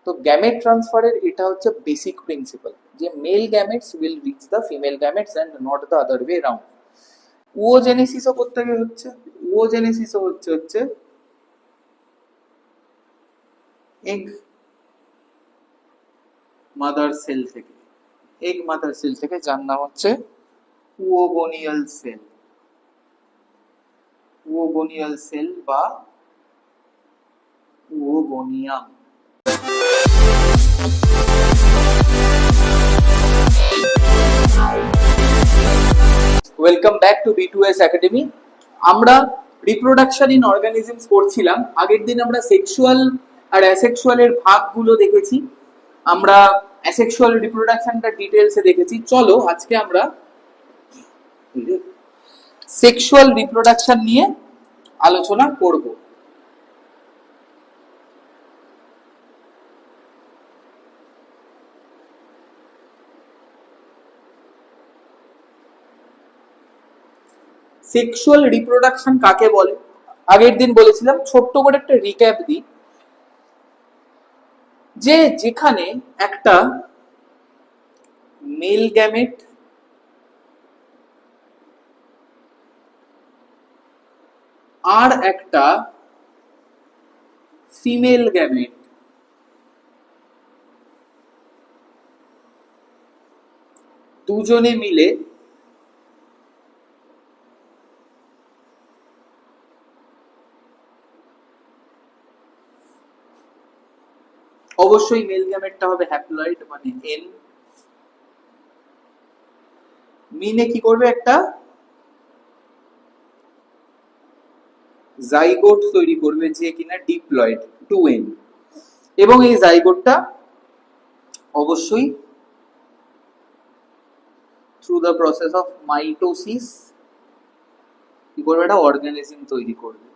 তো গ্যামেট ট্রান্সফারের এটা হচ্ছে বেসিক প্রিন্সিপাল, যে male gametes will reach the female gametes and not the other way round. ওজেনেসিসও করতে গিয়ে হচ্ছে, ওজেনেসিসও হচ্ছে এগ মাদার সেল থেকে, এগ মাদার সেল থেকে, যার নাম হচ্ছে ওগোনিয়াল সেল, ওগোনিয়াল সেল বা oogonium. Welcome back to B2S academy. আমরা রিপ্রোডাকশন ইন অর্গানিজমস পড়ছিলাম। আগের দিন আমরা সেক্সুয়াল আর অ্যাসেক্সুয়ালের ভাগগুলো দেখেছি, আমরা অ্যাসেক্সুয়াল রিপ্রোডাকশনটা ডিটেলসে দেখেছি। চলো আজকে আমরা সেক্সুয়াল রিপ্রোডাকশন নিয়ে আলোচনা করব। সেক্সুয়াল রিপ্রোডাকশন কাকে বলে? আগের দিন বলেছিলাম, ছোট্ট করে একটা রিক্যাপ দিই, যে যেখানে একটা মেল গ্যামেট আর একটা ফিমেল গ্যামেট দুজনে মিলে অবশ্যই মেল গ্যামেটটা হবে হ্যাপ্লয়েড, মানে এন। মিনে কি করবে? একটা জাইগোট তৈরি করবে, যে কিনা ডিপ্লয়েড 2n, এবং এই জাইগোটটা অবশ্যই through the process of mitosis কি করবে? একটা অর্গানিজম তৈরি করবে,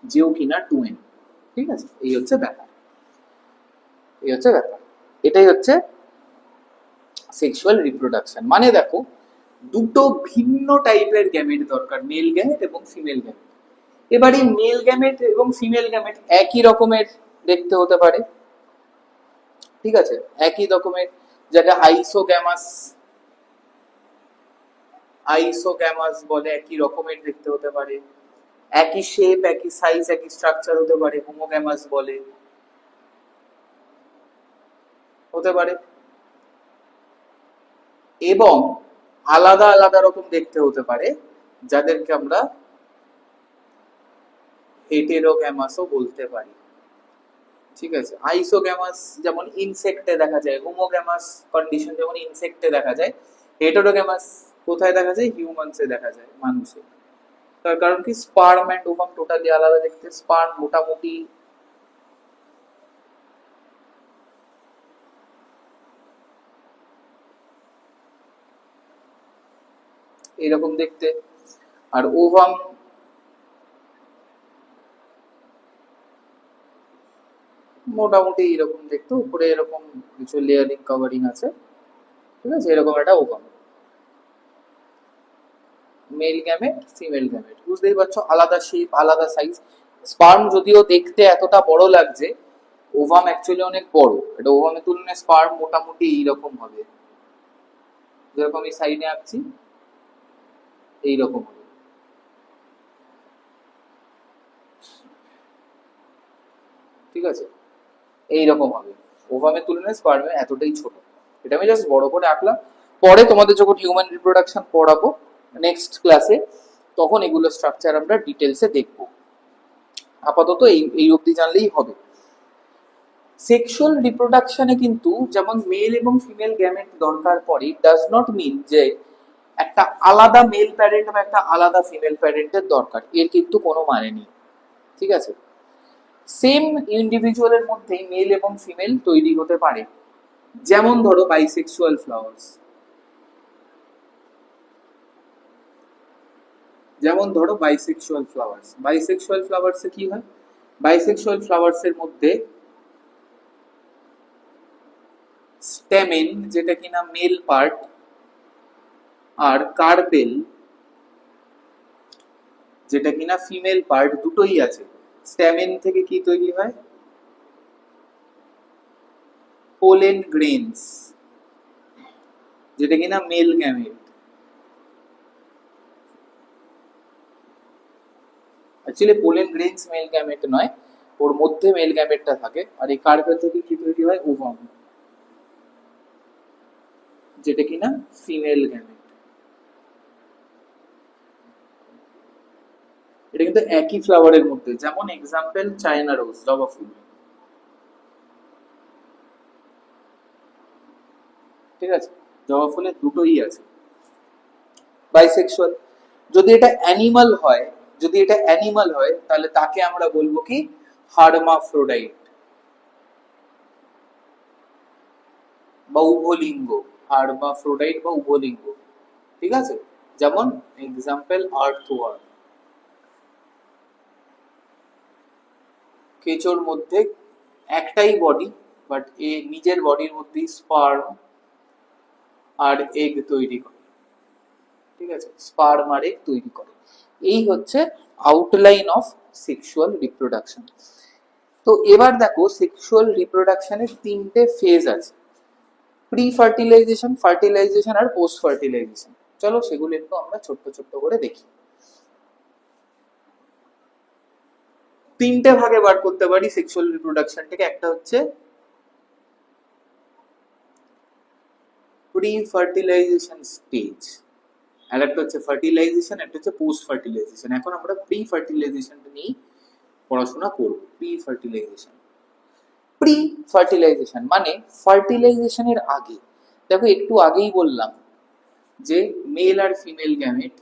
যেও কিনা 2n। ঠিক আছে, এই হচ্ছে ব্যাপার, এই হচ্ছে ব্যাপার, এটাই হচ্ছে সেক্সুয়াল রিপ্রোডাকশন। মানে দেখো, দুটো ভিন্ন টাইপের গ্যামেট দরকার, মেল গ্যামেট এবং ফিমেল গ্যামেট। এবারে মেল গ্যামেট এবং ফিমেল গ্যামেট একই রকমের দেখতে হতে পারে, ঠিক আছে, একই রকমের, যেটা আইসোগ্যামাস, আইসোগ্যামাস বলে, একই রকমের দেখতে হতে পারে, একই শেপ, একই সাইজ, একই স্ট্রাকচার হতে পারে, হোমোগ্যামাস বলে, হতে পারে। এবং আলাদা আলাদা রকম দেখতে হতে পারে, যাদেরকে আমরা হেটেরোগ্যামাসও বলতে পারি। ঠিক আছে, আইসোগ্যামাস যেমন ইনসেক্টে দেখা যায়, হোমোগ্যামাস কন্ডিশন যেমন ইনসেক্টে দেখা যায়, হেটেরোগ্যামাস কোথায় দেখা যায়? হিউম্যানসে দেখা যায়, মানুষে। তার কারণ কি? স্পার্ম এন্ড ওভাম টোটালি আলাদা দেখতে। স্পার্ম মোটামুটি এইরকম দেখতে, আর ওভাম মোটামুটি এরকম দেখতে, উপরে এরকম কিছু লেয়ারিং কভারিং আছে, ঠিক আছে, এরকম একটা ovum. Male gamete, female gamete, বুঝতেই পারছো, আলাদা শেপ, আলাদা সাইজ। স্পার্ম যদিও দেখতে এতটা বড় লাগছে, ওভাম অ্যাকচুয়ালি অনেক বড়। এটা ওভামের তুলনায় স্পার্ম মোটামুটি এইরকম হবে, যেরকম এই সাইডে আঁকছি এইরকম হবে, ঠিক আছে, এইরকম হবে। ওভামের তুলনায় স্পার্মে এতটাই ছোট। এটা আমি জাস্ট বড় করে আঁকলাম, পরে তোমাদের যখন হিউম্যান রিপ্রোডাকশন পড়াবো নেক্সট ক্লাসে, তখন এগুলো স্ট্রাকচার আমরা ডিটেলসে দেখব। আপাতত এই এই অবধি জানলেই হবে। সেক্সুয়াল রিপ্রোডাকশনে কিন্তু যেমন মেল এবং ফিমেল গ্যামেট দরকার পড়ে, ডাজ নট মিন যে একটা আলাদা মেল প্যারেন্ট বা একটা আলাদা ফিমেল প্যারেন্টের দরকার, এর কিন্তু কোনো মানে নেই। ঠিক আছে, সেম ইন্ডিভিজুয়ালের মধ্যেই মেল এবং ফিমেল তৈরি হতে পারে। যেমন ধরো বাইসেক্সুয়াল ফ্লাওয়ার্স, যেমন ধরো বাইসেক্সুয়াল ফ্লাওয়ার্স, বাইসেক্সুয়াল ফ্লাওয়ার্সে কি হয়? বাইসেক্সুয়াল ফ্লাওয়ার্সের মধ্যে স্টেমেন, যেটা কিনা মেল পার্ট, আর কার্পেল, যেটা কিনা ফিমেল পার্ট, দুটোই আছে। স্ট্যামেন থেকে কি তৈরি হয়? পোলেন গ্রেনস, যেটা কিনা male gamete. Actually pollen grains male gamete নয়, ওর মধ্যে মেল গ্যামেটটা থাকে। আর এই কার্পেল থেকে কি তৈরি হয়? ওভাম, যেটা কিনা ফিমেল গ্যামেট। এটা কিন্তু একই ফ্লাওয়ারের মধ্যে, যেমন এক্সাম্পল চায়না রোজ, জবা ফুল, ঠিক আছে? জবা ফুলের দুটোই আছে। বাইসেক্সুয়াল। যদি এটা অ্যানিমাল হয়, যদি এটা অ্যানিমাল হয় তাহলে তাকে আমরা বলবো কি? হার্মাফ্রোডাইট বা উভলিঙ্গ। হার্মাফ্রোডাইট বা উভলিঙ্গ, ঠিক আছে? যেমন এক্সাম্পল আর্থওয়ার্ম। কেঁচোর মধ্যে একটাই বডি, বাট এ নিজের বডির মধ্যে স্পার্ম আর এগ তৈরি করে, ঠিক আছে? স্পার্ম আর এগ তৈরি করে। এই হচ্ছে আউটলাইন অফ সেক্সুয়াল রিপ্রোডাকশন। তো এবার দেখো, সেক্সুয়াল রিপ্রোডাকশনের তিনটে ফেজ আছে: প্রি ফার্টিলাইজেশন, ফার্টিলাইজেশন আর পোস্ট ফার্টিলাইজেশন। চলো সেগুলো একটু আমরা ছোট্ট ছোট্ট করে দেখি। তিনটে ভাগে বার করতে পারি সেক্সুয়াল রিপ্রোডাকশনটাকে। একটা হচ্ছে প্রি ফার্টিলাইজেশন স্টেজ, আর একটা হচ্ছে ফার্টিলাইজেশন, একটা হচ্ছে পোস্ট ফার্টিলাইজেশন। এখন আমরা প্রি ফার্টিলাইজেশনটা নিয়ে পড়াশোনা করব। প্রি ফার্টিলাইজেশন, প্রি ফার্টিলাইজেশন মানে ফার্টিলাইজেশনের আগে। দেখো একটু আগেই বললাম যে মেল আর ফিমেল গ্যামেট,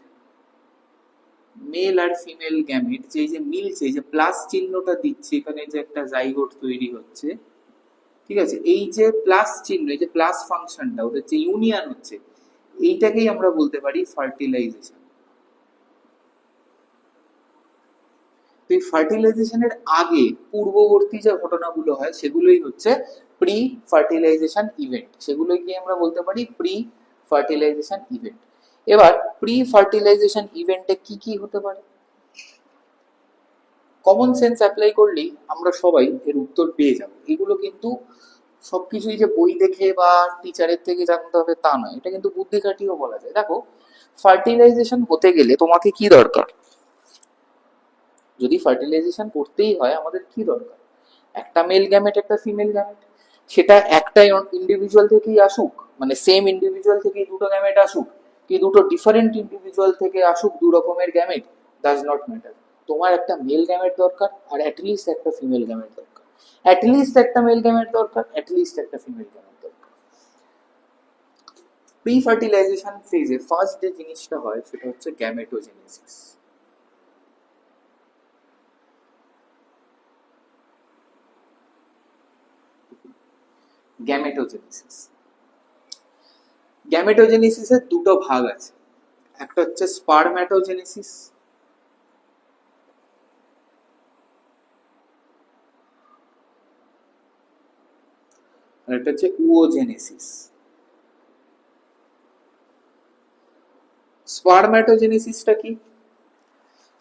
মেল আর ফিমেল গ্যামেট যে মিলছে, যে প্লাস চিহ্নটা দিচ্ছে এখানে, যে একটা জাইগোট তৈরি হচ্ছে, ঠিক আছে? এই যে প্লাস চিহ্ন, এই যে প্লাস ফাংশনটা, ওদের যে ইউনিয়ন হচ্ছে, এইটাকেই আমরা বলতে পারি ফার্টিলাইজেশন। তো এই ফার্টিলাইজেশনের আগে পূর্ববর্তী যে ঘটনাগুলো হয় সেগুলোই হচ্ছে প্রি ফার্টিলাইজেশন ইভেন্ট। সেগুলোই কি আমরা বলতে পারি প্রি ফার্টিলাইজেশন ইভেন্ট। এবার প্রি ফার্টিলাইজেশন ইভেন্টে কি কি হতে পারে? কমন সেন্স অ্যাপ্লাই করলেই আমরা সবাই এর উত্তর পেয়ে যাব। এগুলো কিন্তু সবকিছুই যে বই দেখে বা টিচারের থেকে জানতে হবে তা নয়, এটা কিন্তু বুদ্ধি খাটিয়েও বলা যায়। দেখো, ফার্টিলাইজেশন হতে গেলে তোমাকে কি দরকার? যদি ফার্টিলাইজেশন করতেই হয় আমাদের কি দরকার? একটা মেল গ্যামেট, একটা ফিমেল গ্যামেট। সেটা একটা ইন্ডিভিজুয়াল থেকেই আসুক, মানে সেম ইন্ডিভিজুয়াল থেকেই দুটো গ্যামেট আসুক, কি দুটো ডিফারেন্ট ইন্ডিভিজুয়াল থেকে আসুক দু রকমের গ্যামেট, ডাজ নট ম্যাটার। তোমার একটা মেল গ্যামেট দরকার আর অ্যাটলিস্ট একটা ফিমেল গ্যামেট দরকার। অ্যাটলিস্ট একটা মেল গ্যামেট দরকার, অ্যাটলিস্ট একটা ফিমেল গ্যামেট দরকার। প্রি ফার্টিলাইজেশন ফেজে ফার্স্ট যে জিনিসটা হয় সেটা হচ্ছে গ্যামেটোজেনেসিস। গ্যামেটোজেনেসিস, গ্যামেটোজেনেসিসের দুটো ভাগ আছে। একটা হচ্ছে স্পারম্যাটোজেনেসিস, আর একটা হচ্ছে উওজেনেসিস। স্পারম্যাটোজেনেসিসটা কি?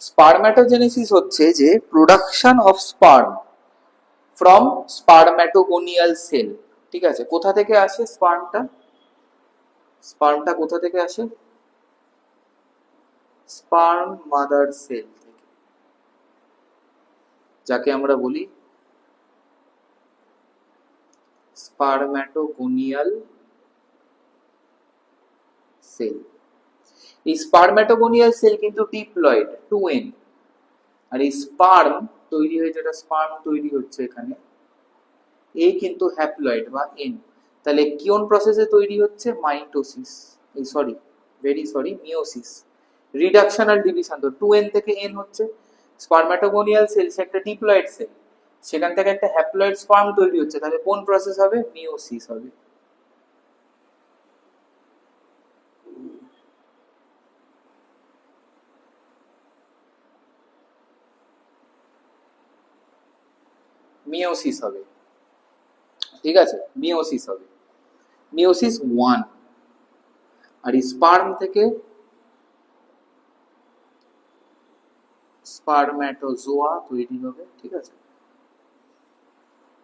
স্পারম্যাটোজেনেসিস হচ্ছে যে production of sperm from spermatogonial cell, ঠিক আছে? কোথা থেকে আসে স্পার্মটা? স্পার্মটা কোথা থেকে আসে? স্পার্ম মাদার সেল থেকে, যাকে আমরা বলি স্পারম্যাটোগোনিয়াল সেল। এই স্পারম্যাটোগোনিয়াল সেল কিন্তু ডিপ্লয়েড 2n, আর এই স্পার্ম তৈরি হয়ে, যেটা স্পার্ম তৈরি হচ্ছে এখানে, এই কিন্তু হ্যাপ্লয়েড বা এন। তাহলে কোন প্রসেসে তৈরি হচ্ছে? মাইটোসিস, এই sorry, very sorry, meiosis. Reduction আর ডিভিশন, তো 2n থেকে n হচ্ছে। স্পারম্যাটোগোনিয়াল সেল সে একটা ডিপ্লয়েড সেল, সেখান থেকে একটা হ্যাপ্লয়েড স্পার্ম তৈরি হচ্ছে, তাহলে কোন প্রসেস হবে? মিওসিস হবে। মিওসিস হবে, ঠিক আছে? মিওসিস হবে, মিওসিস 1। আর স্পার্ম থেকে স্পারম্যাটোজোয়া তৈরি হবে, ঠিক আছে।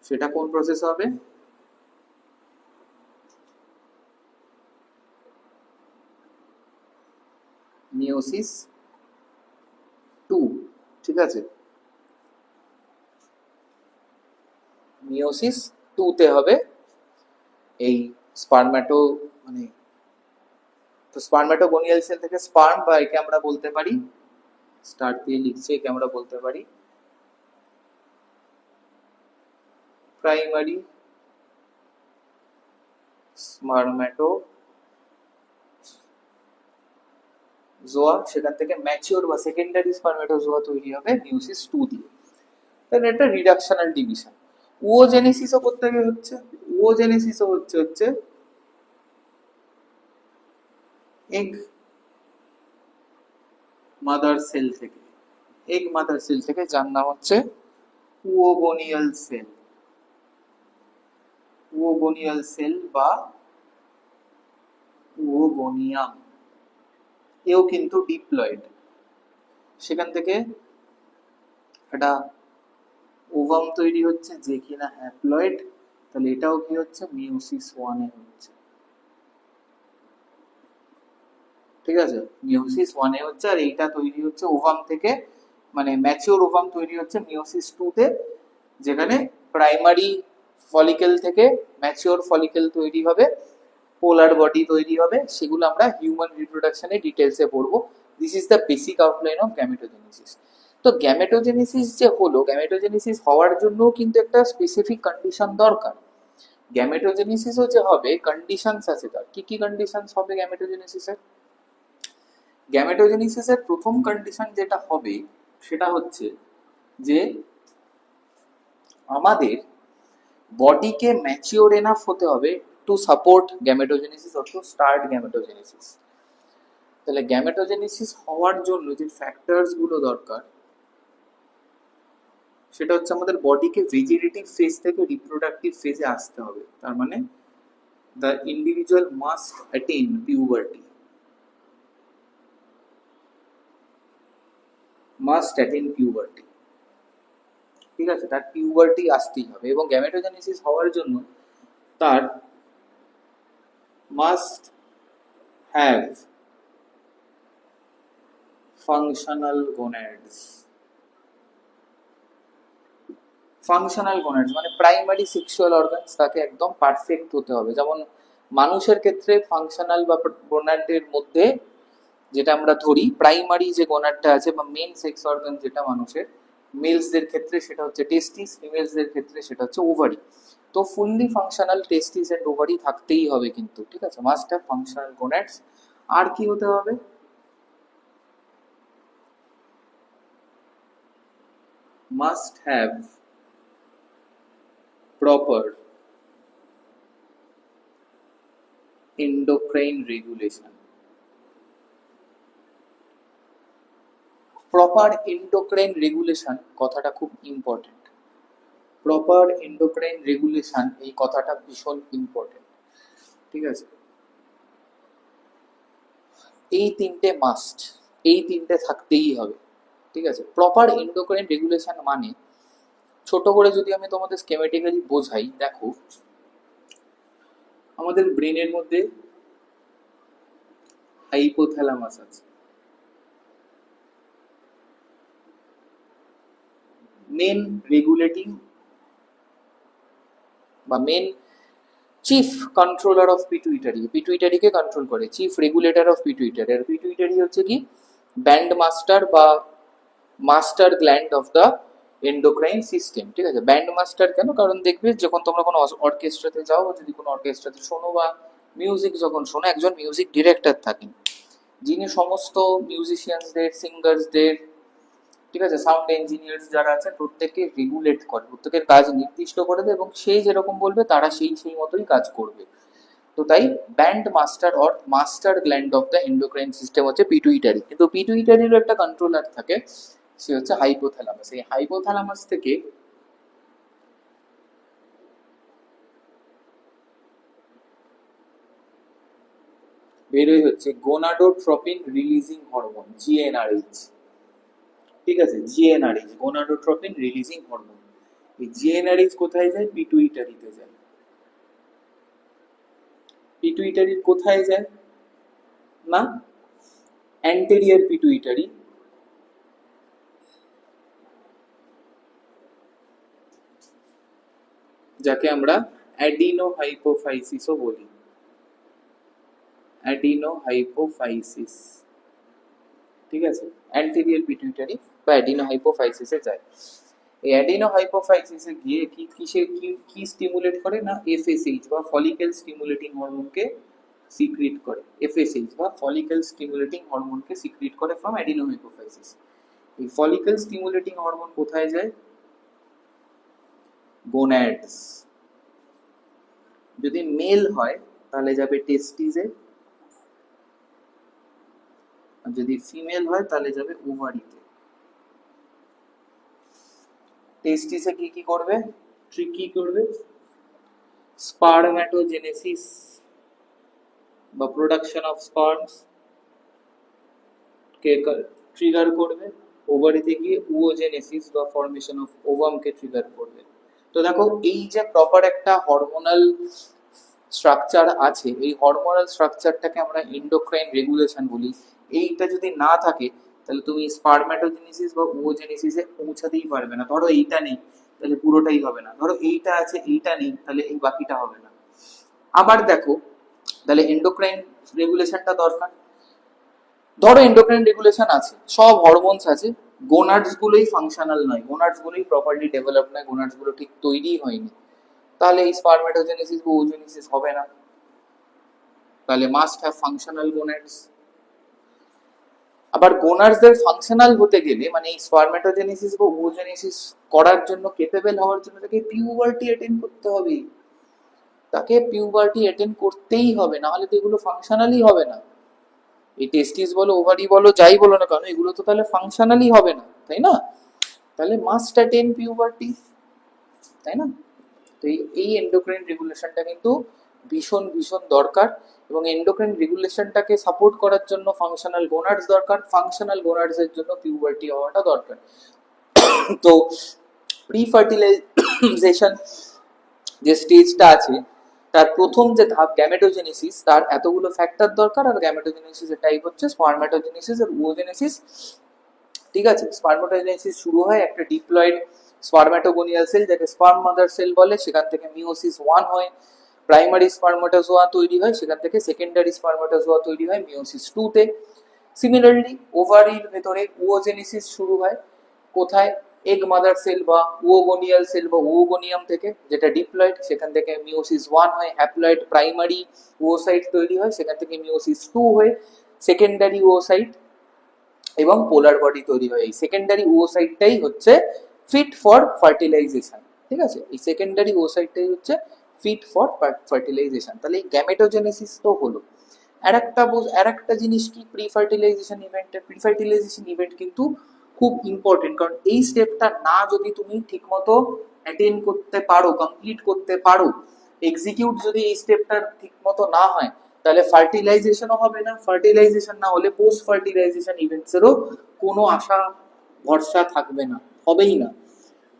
সেটা কোন প্রসেস হবে? মিওসিস 2, ঠিক আছে। মিওসিস 2 তে হবে এই স্পারম্যাটো, মানে তো স্পারম্যাটোগোনিয়াল সেল থেকে স্পার্ম, বা একে আমরা বলতে পারি, স্টার দিয়ে লিখছি, একে আমরা বলতে পারি প্রাইমারি স্পারম্যাটোজোয়া, সেখান থেকে ম্যাচিওর বা সেকেন্ডারি স্পারম্যাটোজোয়া তৈরি হবে মিওসিস 2 দিয়ে। তাহলে এটা রিডাকশনাল ডিভিশন। ওজেনেসিসও করতে গিয়ে হচ্ছে, ওজেনেসিসও হচ্ছে এগ মাদার সেল থেকে, এগ মাদার সেল থেকে, যার নাম হচ্ছে উওগোনিয়াল সেল, উওগোনিয়াল সেল বা উওগোনিয়াম। এও কিন্তু ডিপ্লয়েড। সেখান থেকে একটা ওভাম তৈরি হচ্ছে যে কিনা হ্যাপ্লয়েড। তাহলে এটাও কি হচ্ছে? মিওসিস 1 এ হচ্ছে, ঠিক আছে। মিওসিস 1 এ হচ্ছে, আর এইটা তৈরি হচ্ছে ওভাম থেকে, মানে ম্যাচিওর ওভাম তৈরি হচ্ছে মিওসিস 2 তে, যেখানে প্রাইমারি ফলিকেল থেকে ম্যাচিওর ফলিকেল তৈরি হবে, পোলার বডি তৈরি হবে। সেগুলো আমরা হিউম্যান রিপ্রোডাকশনে ডিটেলসে পড়বো। This is the basic outline of gametogenesis. তো গ্যামেটোজেনেসিস যে হলো, গ্যামেটোজেনেসিস হওয়ার জন্য কিন্তু একটা স্পেসিফিক কন্ডিশন দরকার। গ্যামেটোজেনেসিসও যে হবে, কন্ডিশনস আছে তার। কি কি কন্ডিশনস হবে গ্যামেটোজেনেসিসের? গ্যামেটোজেনেসিসের প্রথম কন্ডিশন যেটা হবে সেটা হচ্ছে যে আমাদের বডিকে ম্যাচিওর এনাফ হতে হবে to support gametogenesis or to start gametogenesis. তাহলে গ্যামেটোজেনেসিস হওয়ার জন্য যে ফ্যাক্টরস গুলো দরকার সেটা হচ্ছে আমাদের বডিকে ভেজিটেটিভ ফেজ থেকে রিপ্রোডাক্টিভ ফেজে আসতে হবে। তার মানে the individual must attain puberty, must attain puberty, ঠিক আছে। তার পিউবার্টি আসতেই হবে, এবং গ্যামেটোজেনেসিস হওয়ার জন্য তার মাস্ট হ্যাভ ফাংশনাল গোনাডস। ফাংশনাল গোনাডস মানে প্রাইমারি সেক্সুয়াল অর্গানস তাকে একদম পারফেক্ট হতে হবে। যেমন মানুষের ক্ষেত্রে ফাংশনাল বা গোনাডের মধ্যে যেটা আমরা ধরি, প্রাইমারি যে গোনাডটা আছে বা মেন সেক্স অর্গান যেটা মানুষের, মেলসদের ক্ষেত্রে সেটা হচ্ছে টেস্টিস, ফিমেলসদের ক্ষেত্রে সেটা হচ্ছে ওভারি। তো fully functional testis and ovary থাকতেই হবে কিন্তু, ঠিক আছে। Must have functional gonads. আর কি হতে হবে? Must have proper endocrine regulation. Proper endocrine regulation কথাটা খুব ইম্পর্টেন্ট। প্রপার এন্ডোক্রাইন রেগুলেশন এই কথাটা ভীষণ ইম্পর্টেন্ট, ঠিক আছে। এই তিনটে মাস্ট, এই তিনটে থাকতেই হবে, ঠিক আছে। প্রপার এন্ডোক্রাইন রেগুলেশন মানে, ছোট করে যদি আমি তোমাদের স্কেমেটিক্যালি বোঝাই, দেখো আমাদের ব্রেনের মধ্যে হাইপোথ্যালামাস আছে, মেন রেগুলেটিং বা main chief controller of pituitary, পিটুইটারিকে কন্ট্রোল করে চিফ রেগুলেটর অফ পিটুইটারি। আর পিটুইটারি হচ্ছে কি ব্যান্ড মাস্টার বা master gland of the endocrine system, ঠিক আছে। ব্যান্ড মাস্টার কেন? কারণ দেখবে যখন তোমরা কোনো অর্কেস্ট্রাতে যাও বা যদি কোনো অর্কেস্ট্রাতে শোনো বা মিউজিক যখন শোনো, একজন মিউজিক ডিরেক্টর থাকেন যিনি সমস্ত মিউজিশিয়ানসদের, সিঙ্গার্সদের, ঠিক আছে, সাউন্ড ইঞ্জিনিয়ার্স যারা আছেন প্রত্যেককে রেগুলেট করে, প্রত্যেকের কাজ নির্দিষ্ট করে দেয়, এবং সেই যেরকম বলবে তারা সেই মতোই কাজ করবে। তো তাই band master or master gland of the endocrine system হচ্ছে পিটুইটারি। কিন্তু পিটুইটারিরও একটা কন্ট্রোলার থাকে, সে হচ্ছে হাইপোথ্যালামাস। এই হাইপোথ্যালামাস থেকে বেরোয় হচ্ছে গোনাডোট্রপিন রিলিজিং হরমোন, জিএনআরএইচ। ঠিক আছে, জিএনআরএইচ, গোনাডোট্রপিন রিলিজিং হরমোন। এই জিএনআরএইচ কোথায় যায়? পিটুইটারিতে যায়। পিটুইটারির কোথায় যায়? না, অ্যান্টেরিয়র পিটুইটারি, যাকে আমরা অ্যাডিনোহাইপোফাইসিসও বলি। অ্যাডিনোহাইপোফাইসিস, ঠিক আছে, অ্যান্টেরিয়র পিটুইটারি বা অ্যাডিনোহাইপোফাইসিসে যায়। এই অ্যাডিনোহাইপোফাইসিসে গিয়ে কি স্টিমুলেট করে? না এফএসএইচ বা ফলিকেল স্টিমুলেটিং হরমোনকে সিক্রিট করে। এফএসএইচ বা ফলিকেল স্টিমুলেটিং হরমোনকে সিক্রিট করে ফ্রম অ্যাডিনোহাইপোফাইসিস। এই ফলিকেল স্টিমুলেটিং হরমোন কোথায় যায়? গোনাডস। যদি মেল হয় তাহলে যাবে টেস্টিসে, আর যদি ফিমেল হয় তাহলে যাবে ওভারিতে। টেস্টিসে কি করবে? কি করবে? স্পারম্যাটোজেনেসিস বা প্রোডাকশন অফ স্পার্মস কে ট্রিগার করবে। ওভারিতে গিয়ে উওজেনেসিস বা formation of ovum K trigger করবে। তো দেখো, এই যে প্রপার একটা হরমোনাল স্ট্রাকচার আছে, এই হরমোনাল স্ট্রাকচারটাকে আমরা এন্ডোক্রাইন রেগুলেশন বলি। এইটা যদি না থাকে তাহলে তুমি স্পারম্যাটোজেনেসিস বা উওজেনেসিসে পৌঁছাতেই পারবে না। ধরো এইটা নেই তাহলে পুরোটাই হবে না, ধরো এইটা আছে এইটা নেই তাহলে এই বাকিটা হবে না। আবার দেখো, তাহলে এন্ডোক্রাইন রেগুলেশনটা দরকার। ধরো এন্ডোক্রাইন রেগুলেশন আছে, সব হরমোনস আছে, গোনাডস গুলোই ফাংশনাল নয়, গোনাডস গুলোই প্রপারলি ডেভেলপ নয়, গোনাডস গুলো ঠিক তৈরিই হয়নি, তাহলে এই স্পারম্যাটোজেনেসিস বা ওজেনেসিস হবে না। তাহলে মাস্ট হ্যাভ ফাংশনাল গোনাডস। আবার গোনাডসদের ফাংশনাল হতে গেলে, মানে এই স্পারম্যাটোজেনেসিস বা ওজেনেসিস করার জন্য, কেপেবল হওয়ার জন্য তাকে পিউবার্টি অ্যাটেন্ড করতে হবে। তাকে পিউবার্টি অ্যাটেন্ড করতেই হবে, না হলে তো এগুলো ফাংশনালই হবে না। এই টেস্টিস বলো, ওভারি বলো, যাই বলো না কেন, এগুলো তো তাহলে ফাংশনালই হবে না, তাই না? তাহলে মাস্ট অ্যাটেন পিউবার্টি, তাই না? তো এই এন্ডোক্রাইন রেগুলেশনটা কিন্তু ভীষণ ভীষণ দরকার, এবং এন্ডোক্রাইন রেগুলেশনটাকে সাপোর্ট করার জন্য ফাংশনাল গোনাডস দরকার, ফাংশনাল গোনাডস এর জন্য পিউবার্টি হওয়াটা দরকার। তো প্রি ফার্টিলাইজেশন যে স্টেজটা আছে, তার প্রথম যে ধাপ গ্যামেটোজেনেসিস, তার এতগুলো ফ্যাক্টর দরকার। আর গ্যামেটোজেনেসিস এর টাইপ হচ্ছে স্পারম্যাটোজেনেসিস আর ওজেনেসিস, ঠিক আছে? স্পারম্যাটোজেনেসিস শুরু হয় একটা ডিপ্লয়েড স্পারম্যাটোগোনিয়াল সেল, যাকে স্পার্ম মাদার সেল বলে, সেখান থেকে মিওসিস 1 হয়, প্রাইমারি স্পারমাটোজোয়া তৈরি হয়, সেখান থেকে সেকেন্ডারি স্পারমাটোজোয়া তৈরি হয় মিওসিস 2 তে। সিমিলারলি ওভারির ভেতরে ওজেনেসিস শুরু হয় কোথায়? এগ মাদার সেল বা ওগোনিয়াল সেল বা ওগোনিয়াম থেকে, যেটা ডিপ্লয়েড, সেখান থেকে মিওসিস 1 হয়, হ্যাপ্লয়েড প্রাইমারি ওসাইট তৈরি হয়, সেখান থেকে মিওসিস 2 হয়ে সেকেন্ডারি ওসাইট এবং পোলার বডি তৈরি হয়। এই সেকেন্ডারি ওসাইটটাই হচ্ছে ফিট ফর ফার্টিলাইজেশন, ঠিক আছে? এই সেকেন্ডারি ওসাইটটাই হচ্ছে ফিট ফর ফার্টিলাইজেশন। তাহলে এই গ্যামেটোজেনেসিস তো হলো। আরেকটা জিনিস কি, প্রি ফার্টিলাইজেশন ইভেন্টের, প্রি ফার্টিলাইজেশন ইভেন্ট কিন্তু খুব ইম্পর্টেন্ট, কারণ এই স্টেপটা না যদি তুমি ঠিকমতো অ্যাটেন্ড করতে পারো, কমপ্লিট করতে পারো, এক্সিকিউট যদি এই স্টেপটা ঠিকমতো না হয়, তাহলে ফার্টিলাইজেশনও হবে না। ফার্টিলাইজেশন না হলে পোস্ট ফার্টিলাইজেশন ইভেন্টসেরও কোনো আশা ভরসা থাকবে না, হবেই না।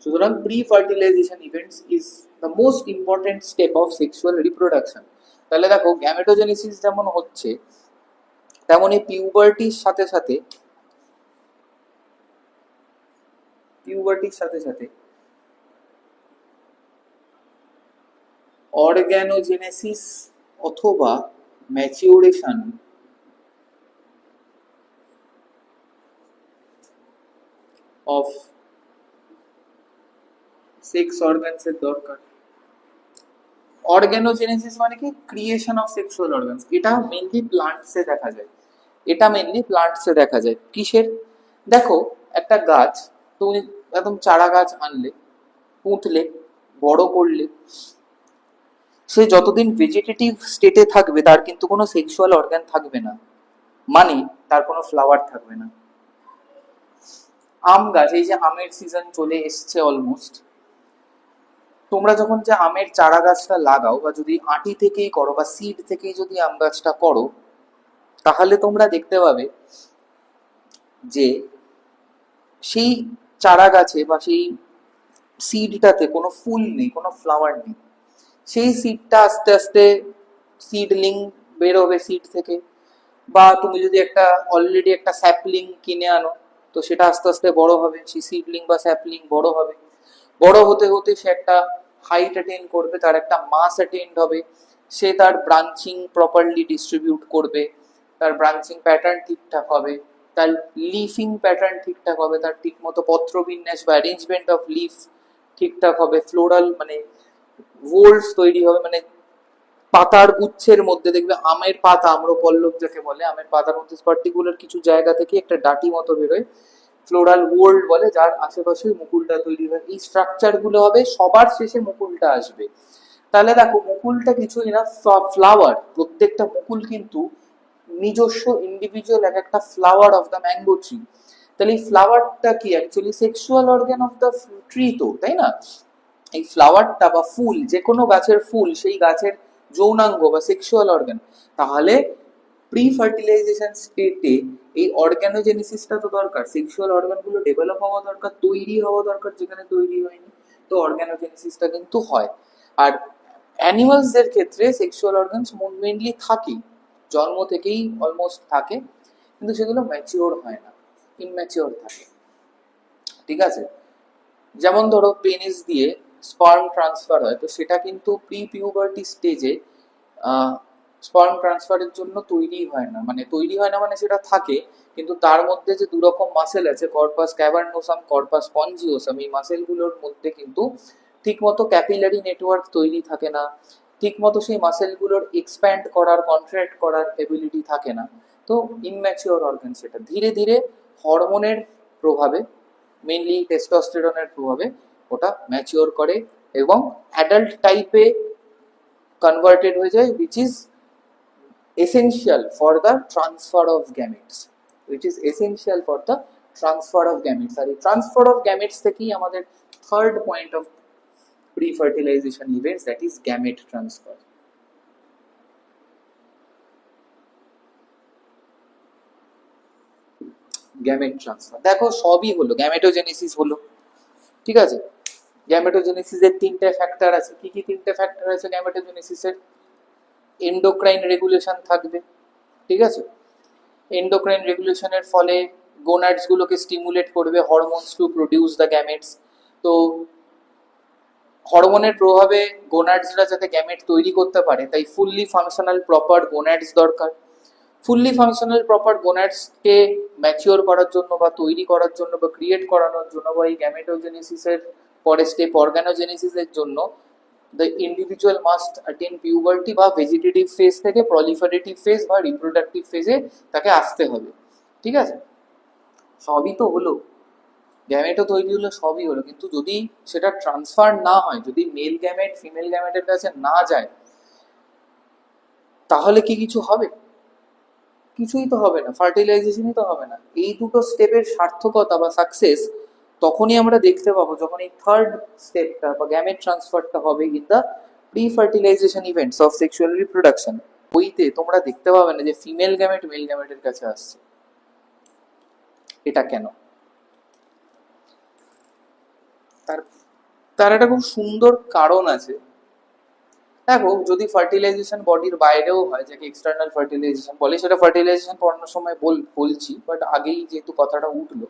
সুতরাং pre fertilisation events is the most important step of sexual reproduction. তাহলে দেখো, গ্যামেটোজেনেসিস যেমন হচ্ছে, তেমনই পিউবার্টির সাথে সাথে অর্গ্যানোজেনেসিস অথবা ম্যাচিউরেশন অফ সেক্স অর্গানস এর দরকার। অর্গ্যানোজেনেসিস মানে কি? Creation of sexual organs. এটা মেইনলি প্লান্টসে দেখা যায়, কিসের? দেখো, একটা গাছ তুমি একদম চারা গাছ আনলে, পুঁতলে, বড় করলে, সে যতদিন ভেজিটেটিভ স্টেটে থাকবে তার কিন্তু কোনো সেক্সুয়াল অর্গান থাকবে না, মানে তার কোনো ফ্লাওয়ার থাকবে না। আম গাছ, এই যে আমের সিজন চলে এসছে অলমোস্ট, তোমরা যখন যে আমের চারা গাছটা লাগাও, বা যদি আঁটি থেকেই করো বা সিড থেকেই যদি আম গাছটা করো, তাহলে তোমরা দেখতে পাবে যে সেই চারা গাছে বা সেই সিডটাতে কোনো ফুল নেই, কোনো ফ্লাওয়ার নেই, সেই সিডটা আস্তে আস্তে সিডলিং বেরোবে সিড থেকে, বা তুমি যদি একটা অলরেডি একটা স্যাপলিং কিনে আনো, তো সেটা আস্তে আস্তে বড় হবে, সেই সিডলিং বা স্যাপলিং বড় হবে, বড় হতে হতে সে একটা হাইট অ্যাটেন্ড করবে, তার একটা মাস অ্যাটেন্ড হবে, সে তার ব্রাঞ্চিং প্রপারলি ডিস্ট্রিবিউট করবে, তার ব্রাঞ্চিং প্যাটার্ন ঠিকঠাক হবে, তার লিফিং প্যাটার্ন ঠিকঠাক হবে, তার ঠিক মতো পত্রবিন্যাস বা অ্যারেঞ্জমেন্ট অফ লিফ ঠিকঠাক হবে, ফ্লোরাল মানে ভোল্টস তৈরি হবে, মানে পাতার গুচ্ছের মধ্যে দেখবে আমের পাতা, আম্রপল্লব যাকে বলে, আমের পাতার মধ্যে পার্টিকুলার কিছু জায়গা থেকে একটা ডাঁটি মতো বেরোয়, ফ্লোরাল ওয়ার্ল্ড বলে, যার আশেপাশে মুকুলটা তৈরি হয়। এই স্ট্রাকচার গুলো হবে, সবার শেষে মুকুলটা আসবে। তাহলে দেখো মুকুলটা কিছুই না, ফ্লাওয়ার, প্রত্যেকটা মুকুল কিন্তু নিজস্ব ইন্ডিভিজুয়াল এক একটা flower of the mango tree. তাহলে এই ফ্লাওয়ারটা কি actually sexual organ of the tree, তো তাই না? এই ফ্লাওয়ারটা বা ফুল, যে কোনো গাছের ফুল সেই গাছের যৌনাঙ্গ বা সেক্সুয়াল অর্গান। তাহলে প্রি ফার্টিলাইজেশন স্টেটে এই অর্গানোজেনেসিসটা তো দরকার, সেক্সুয়াল অর্গানগুলো ডেভেলপ হওয়া দরকার, তৈরি হওয়া দরকার, যেখানে তৈরি হয়নি, তো অর্গানোজেনেসিসটা কিন্তু হয়। আর অ্যানিমালসদের ক্ষেত্রে সেক্সুয়াল অর্গানস মেনলি থাকে, জন্ম থেকেই অলমোস্ট থাকে, কিন্তু সেগুলো ম্যাচিওর হয় না, ইমম্যাচিওর থাকে। ঠিক আছে? যেমন ধরো পেনিস দিয়ে স্পার্ম ট্রান্সফার হয়, তো সেটা কিন্তু প্রি পিউবার্টি স্টেজে স্পার্ম ট্রান্সফারের জন্য তৈরি হয় না, মানে তৈরি হয় না মানে সেটা থাকে, কিন্তু তার মধ্যে যে দুরকম মাসেল আছে, কর্পাস ক্যাভার্নোসাম, কর্পাস স্পঞ্জিওসাম, এই মাসেলগুলোর মধ্যে কিন্তু ঠিকমতো ক্যাপিলারি নেটওয়ার্ক তৈরি থাকে না, ঠিকমতো সেই মাসেলগুলোর এক্সপ্যান্ড করার, কন্ট্রাক্ট করার এবিলিটি থাকে না। তো ইমম্যাচিওর অর্গান, সেটা ধীরে ধীরে হরমোনের প্রভাবে, মেইনলি টেস্টোস্টেরনের প্রভাবে ওটা ম্যাচিওর করে এবং অ্যাডাল্ট টাইপে কনভার্টেড হয়ে যায়, which is essential for the transfer of gametes, which is essential for the transfer of gametes। আর এই ট্রান্সফার অফ গ্যামেটস থেকেই আমাদের third point of pre fertilisation events, that is gamete transfer. Gamete transfer দেখো সবই হলো, gametogenesis হলো, ঠিক আছে? গ্যামেটোজেনেসিসের তিনটে ফ্যাক্টর আছে। কি কি তিনটে ফ্যাক্টর আছে গ্যামেটোজেনেসিসের? এন্ডোক্রাইন রেগুলেশন থাকবে, ঠিক আছে? এন্ডোক্রাইন রেগুলেশনের ফলে গোনাডস গুলোকে স্টিমুলেট করবে hormones to produce the gametes. তো হরমোনের প্রভাবে গোনাডসরা যাতে গ্যামেট তৈরি করতে পারে, তাই ফুললি ফাংশনাল প্রপার গোনাডস দরকার। ফুললি ফাংশনাল প্রপার গোনাডসকে ম্যাচিওর করার জন্য বা তৈরি করার জন্য বা ক্রিয়েট করানোর জন্য বা এই গ্যামেটোজেনেসিসের পরে স্টেপ অর্গানোজেনেসিসের জন্য the individual must attain puberty বা ভেজিটেটিভ ফেজ থেকে প্রলিফারেটিভ ফেজ বা রিপ্রোডাক্টিভ ফেজে তাকে আসতে হবে, ঠিক আছে? সবই তো হলো, গ্যামেটও তৈরি হলো, সবই হলো, কিন্তু যদি সেটা ট্রান্সফার না হয়, যদি মেল গ্যামেট ফিমেল গ্যামেটের কাছে না যায়, তাহলে কি কিছু হবে? কিছুই তো হবে না, ফার্টিলাইজেশনই তো হবে না। এই দুটো স্টেপের সার্থকতা বা সাকসেস তখনই আমরা দেখতে পাবো যখন এই থার্ড স্টেপটা বা গ্যামেট ট্রান্সফারটা হবে in the pre fertilisation events of sexual reproduction. ওইতে তোমরা দেখতে পাবে না যে ফিমেল গ্যামেট মেল গ্যামেটের কাছে আসছে। এটা কেন? তার তার একটা খুব সুন্দর কারণ আছে। দেখো যদি ফার্টিলাইজেশন বডির বাইরেও হয়, যাকে এক্সটার্নাল ফার্টিলাইজেশন বলে, সেটা ফার্টিলাইজেশন পড়ানোর সময় বলছি, বাট আগেই যেহেতু কথাটা উঠলো,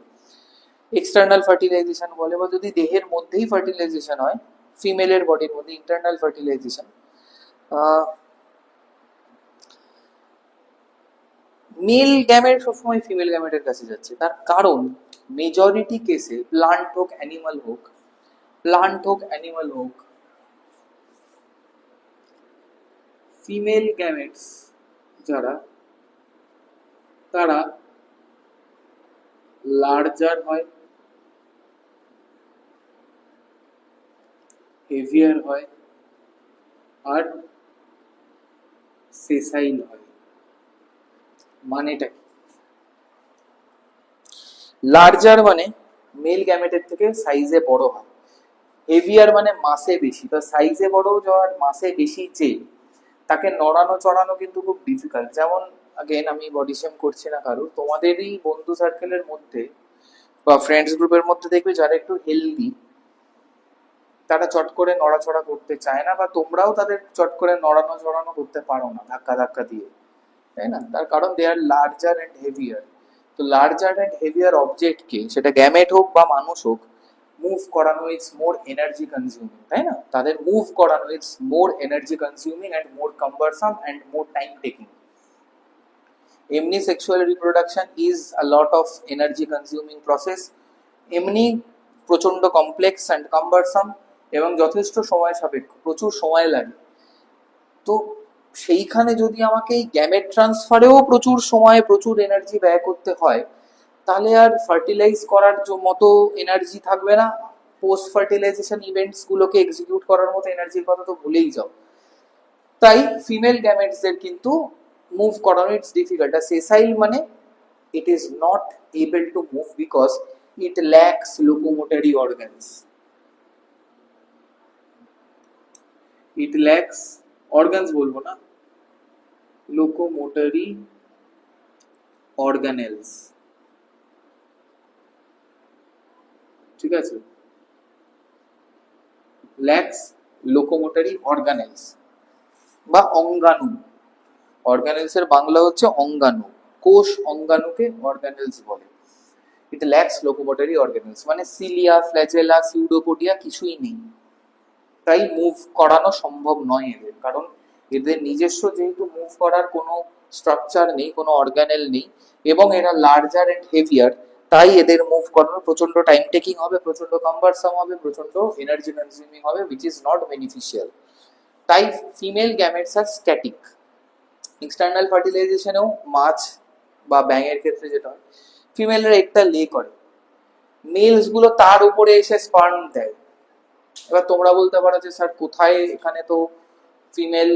এক্সটার্নাল ফার্টিলাইজেশন বলে, বা যদি দেহের মধ্যেই ফার্টিলাইজেশন হয়, ফিমেলের বডির মধ্যে ইন্টারনাল ফার্টিলাইজেশন, মেল গ্যামেট সবসময় ফিমেল গ্যামেটের কাছে যাচ্ছে। তার কারণ মেজরিটি কেসে, প্লান্ট হোক অ্যানিমাল হোক, ফিমেল গ্যামেটস যারা, তারা লার্জার হয়, হেভিয়ার হয়, আর সেসাইল হয়। মানেটা কি? লার্জার মানে মেল গ্যামেটের থেকে সাইজে বড় হয়, হেভিয়ার মানে মাসে বেশি, বা সাইজে বড় যাওয়ার মাসে বেশি চেয়ে তাকে নড়ানো চড়ানো কিন্তু খুব ডিফিকাল্ট। যেমন আগেন আমি বডি শেম করছি না কারো, তোমাদেরই বন্ধু সার্কেলের মধ্যে বা ফ্রেন্ডস গ্রুপের মধ্যে দেখবে যারা একটু হেলদি, তারা চট করে নড়াচড়া করতে চায় না, বা তোমরাও তাদের চট করে নড়ানো চড়ানো করতে পারো না ধাক্কা ধাক্কা দিয়ে, তাই না? তার কারণ দে আর লার্জার অ্যান্ড হেভিয়ার। তো লার্জার অ্যান্ড হেভিয়ার অবজেক্টকে, সেটা গ্যামেট হোক বা মানুষ হোক, মুভ করানো ইটস মোর এনার্জি কনজিউমিং, তাই না? তাদের মুভ করানো it's more energy consuming and more cumbersome and more time taking. এমনি sexual reproduction is a lot of energy consuming process, এমনি প্রচন্ড কমপ্লেক্স অ্যান্ড কাম্বারসাম এবং যথেষ্ট সময় সাপেক্ষ, প্রচুর সময় লাগে। তো সেইখানে যদি আমাকে এই গ্যামেট ট্রান্সফারেও প্রচুর সময় প্রচুর এনার্জি ব্যয় করতে হয়, তাহলে আর ফার্টিলাইজ করার মতো এনার্জি থাকবে না। পোস্ট ফার্টিলাইজেশন ইভেন্টস গুলোকে এক্সিকিউট করার মতো এনার্জির কথা তো ভুলেই যাও। তাই ফিমেল গ্যামেটসদের কিন্তু মুভ করানো ইটস ডিফিকাল্ট। আর সেসাইল মানে it is not able to move because it lakhs locomotory organs. It lakhs organs বলবো না, লোকোমোটরি অর্গানেলস, ঠিক আছে? ল্যাক্স লোকোমোটরি অর্গানেলস বা অঙ্গাণু। অর্গানেলস এর বাংলা হচ্ছে অঙ্গাণু, কোষ অঙ্গাণুকে অর্গানেলস বলে। ইট ল্যাক্স লোকোমোটরি অর্গানেলস মানে সিলিয়া, ফ্ল্যাজেলা, সিউডোপোডিয়া কিছুই নেই। তাই মুভ করানো সম্ভব নয় এদের, কারণ এদের নিজস্ব যেহেতু মুভ করার কোনো স্ট্রাকচার নেই, কোনো অর্গানেল নেই, এবং এরা লার্জার এন্ড হেভিয়ার, তাই এদের মুভ করানো প্রচন্ড টাইম টেকিং হবে, প্রচন্ড কাম্বারসাম হবে, প্রচন্ড এনার্জি কনজিউমিং হবে, which is not beneficial. তাই ফিমেল গ্যামেটস আর স্ট্যাটিক। এক্সটার্নাল ফার্টিলাইজেশনেও মাছ বা ব্যাঙের ক্ষেত্রে যেটা হয়, ফিমেলরা একটা লে করে, মেলস গুলো তার উপরে এসে স্পার্ম দেয়। এবার তোমরা বলতে পারো যে স্যার কোথায়, এখানে তো ফিমেল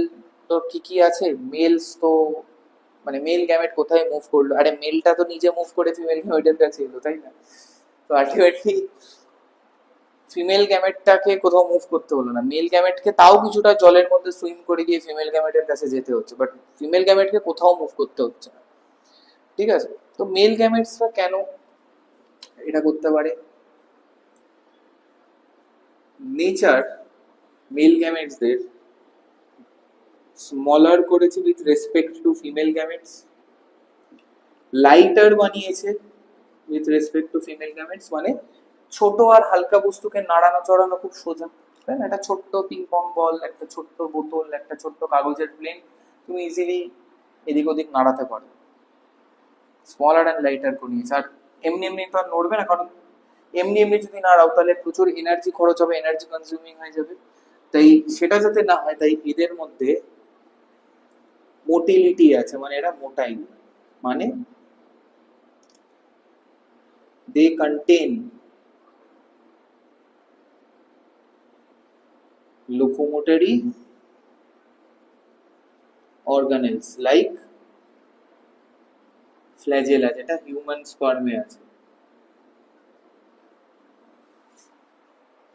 তো ঠিকই আছে, মেলস তো মানে মেল গ্যামেট কোথায় মুভ করলো? আরে মেলটা তো নিজে মুভ করে ফিমেল গ্যামেটের কাছে এলো, তাই না? তো আলটিমেটলি ফিমেল গ্যামেটটাকে কোথাও মুভ করতে হলো না, মেল গ্যামেটকে তাও কিছুটা জলের মধ্যে সুইম করে গিয়ে ফিমেল গ্যামেটের কাছে যেতে হচ্ছে, বাট ফিমেল গ্যামেটকে কোথাও মুভ করতে হচ্ছে না, ঠিক আছে? তো মেল গ্যামেটসরা কেন এটা করতে পারে? নেচার মেল গ্যামেটসদের স্মলার করেছে with respect to female gametes, lighter বানিয়েছে with respect to female gametes, মানে ছোট আর হালকা বস্তুকে নাড়ানো চড়ানো খুব সোজা, তাই না? একটা ছোট্ট পিং পং বল, একটা ছোট্ট বোতল, একটা ছোট্ট কাগজের প্লেন, তুমি ইজিলি এদিক ওদিক নাড়াতে পারো। স্মলার অ্যান্ড লাইটার বানিয়েছে। আর এমনি এমনি তো আর নড়বে না, কারণ এমনি এমনি যদি নাড়াও তাহলে প্রচুর এনার্জি খরচ হবে, এনার্জি কনজিউমিং হয়ে যাবে। তাই সেটা যাতে না হয়, তাই এদের মধ্যে মোটিলিটি আছে, মানে এরা মোটাই, মানে they contain locomotory organelles like flagella, যেটা হিউম্যান স্পার্মে আছে,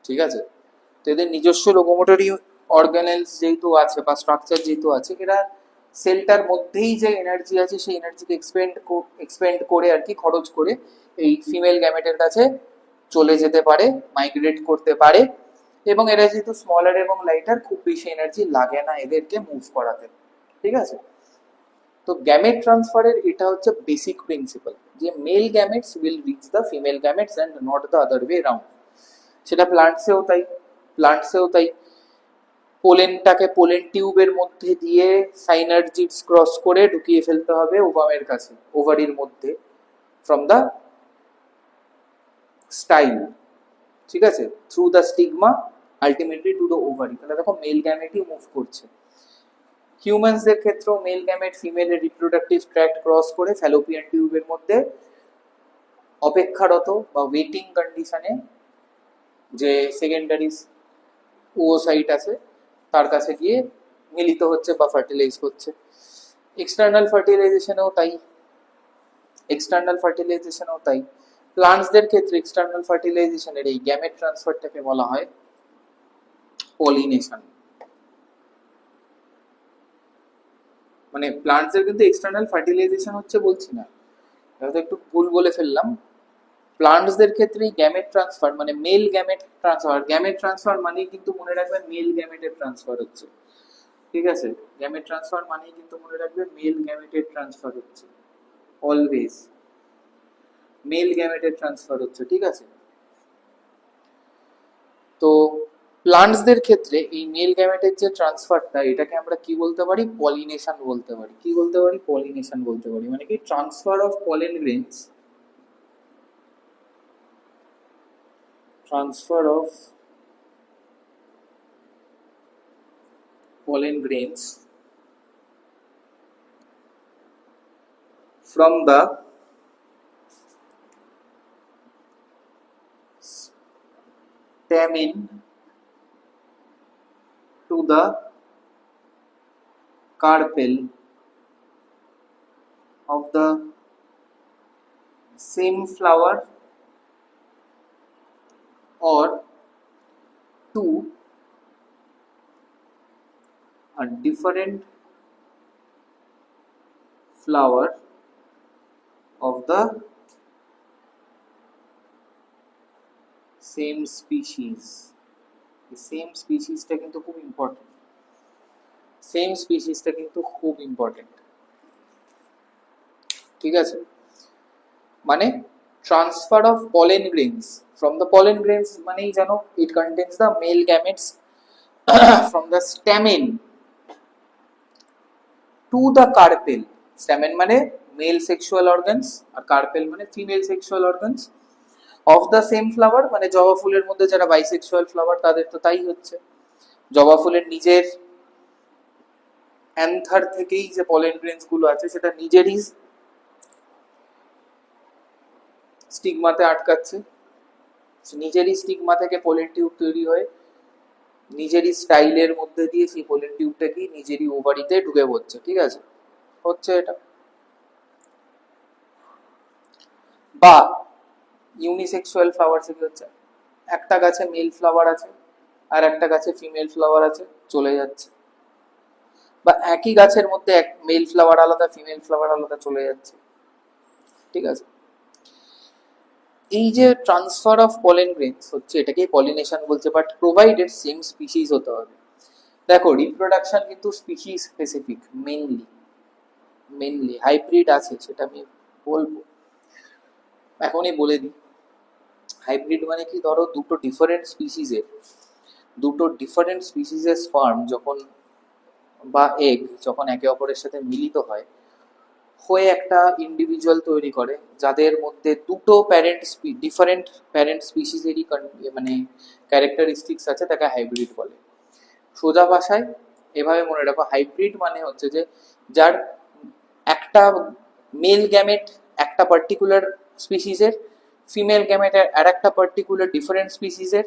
ঠিক আছে? তো এদের নিজস্ব লোকোমোটরি অর্গানেলস যেহেতু আছে বা স্ট্রাকচার যেহেতু আছে, এরা সেলটার মধ্যেই যে এনার্জি আছে সেই এনার্জিকে এক্সপেন্ড করে আর কি, খরচ করে এই ফিমেল গ্যামেটের কাছে চলে যেতে পারে, মাইগ্রেট করতে পারে। এবং এরা যেহেতু স্মলার এবং লাইটার, খুব বেশি এনার্জি লাগে না এদেরকে মুভ করাতে, ঠিক আছে? তো গ্যামেট ট্রান্সফারের এটা হচ্ছে বেসিক প্রিন্সিপাল, যে male gametes will reach the female gametes and not the other way round. সেটা প্লান্টসেও তাই, প্লান্টসেও তাই পোলেনটাকে পোলেন টিউবের মধ্যে দিয়ে সাইনার্জিডস ক্রস করে ঢুকিয়ে ফেলতে হবে ওভামের কাছে, ওভারির মধ্যে, ফ্রম দ্য স্টাইল, ঠিক আছে, through the stigma ultimately to the ovary. তাহলে দেখো মেল গ্যামেটই মুভ করছে। হিউম্যানসদের ক্ষেত্রেও মেল গ্যামেট ফিমেলের রিপ্রোডাক্টিভ ট্র্যাক্ট ক্রস করে ফ্যালোপিয়ান টিউবের মধ্যে অপেক্ষারত বা ওয়েটিং কন্ডিশনে যে সেকেন্ডারি ওসাইট আছে তার কাছে গিয়ে মিলিত হচ্ছে বা ফার্টিলাইজ করছে। এক্সটার্নাল ফার্টিলাইজেশনেও তাই, এক্সটার্নাল ফার্টিলাইজেশনেও তাই। প্লান্টসদের ক্ষেত্রে এক্সটার্নাল ফার্টিলাইজেশনের এই গ্যামেট ট্রান্সফারটাকে বলা হয় পলিনেশন। মানে প্লান্টসের কিন্তু এক্সটার্নাল ফার্টিলাইজেশন হচ্ছে বলছি না, এটা তো একটু ভুল বলে ফেললাম। প্লান্টসদের ক্ষেত্রে গ্যামেট ট্রান্সফার মানে মেল গ্যামেট ট্রান্সফার মানে কিন্তু মনে রাখবেন মেল গ্যামেটের ট্রান্সফার হচ্ছে, ঠিক আছে? গ্যামেট ট্রান্সফার মানে কিন্তু মনে রাখবেন মেল গ্যামেটের ট্রান্সফার হচ্ছে, অলওয়েজ মেল গ্যামেটের ট্রান্সফার হচ্ছে, ঠিক আছে? তো প্লান্টসদের ক্ষেত্রে এই মেল গ্যামেটের যে ট্রান্সফারটা, এটাকে আমরা কি বলতে পারি? পলিনেশন বলতে পারি। কি বলতে পারি? পলিনেশন বলতে পারি। মানে কি? Transfer of pollen grains, transfer of pollen grains from the stamen to the carpel of the same flower or to a different flower of the same species. The same species টা কিন্তু খুব important, same স্পিসিসটা কিন্তু খুব important, ঠিক আছে? মানে transfer of pollen grains from the pollen grains মানেই জানো it contains the male gametes from the stamen to the carpel. Stamen মানে মেল সেক্সুয়াল অর্গানস আর কার্পেল মানে female sexual organs of the same flower, মানে জবা ফুলের মধ্যে যারা বাইসেক্সুয়াল ফ্লাওয়ার তাদের তো তাই হচ্ছে। জবা ফুলের নিজের অ্যান্থার থেকেই যে পলেন গ্রেনস গুলো আছে সেটা নিজেরই স্টিগমাতে আটকাচ্ছে, নিজেরই স্টিগমা থেকে পোলেন টিউব তৈরি হয়ে নিজেরই স্টাইলের মধ্যে দিয়ে সেই পোলেন টিউবটা কি নিজেরই ওভারিতে ঢুকে পড়ছে, ঠিক আছে? হচ্ছে এটা। বা ইউনিসেক্সুয়াল ফ্লাওয়ার থেকে হচ্ছে, একটা গাছে মেল ফ্লাওয়ার আছে আর একটা গাছে ফিমেল ফ্লাওয়ার আছে, চলে যাচ্ছে। বা একই গাছের মধ্যে এক মেল ফ্লাওয়ার আলাদা ফিমেল ফ্লাওয়ার আলাদা, চলে যাচ্ছে, ঠিক আছে? এই যে ট্রান্সফার অফ পলেন গ্রেনস হচ্ছে এটাকেই পলিনেশন বলছে, বাট প্রোভাইডেড সেম স্পিসিস হতে হবে। দেখো রিপ্রোডাকশন কিন্তু স্পিসিস স্পেসিফিক, মেনলি হাইব্রিড আছে সেটা আমি বলবো, এখনই বলে দিই। হাইব্রিড মানে কি? ধরো দুটো ডিফারেন্ট স্পিসিসের স্পার্ম যখন বা এগ যখন একে অপরের সাথে মিলিত হয়, হয়ে একটা ইন্ডিভিজুয়াল তৈরি করে যাদের মধ্যে দুটো ডিফারেন্ট প্যারেন্ট স্পিসিসেরই মানে ক্যারেক্টারিস্টিক্স আছে, তাকে হাইব্রিড বলে। সোজা ভাষায় এভাবে মনে রাখো, হাইব্রিড মানে হচ্ছে যে যার একটা মেল গ্যামেট একটা পার্টিকুলার স্পিসিসের, ফিমেল গ্যামেট আর একটা পার্টিকুলার ডিফারেন্ট স্পিসিসের,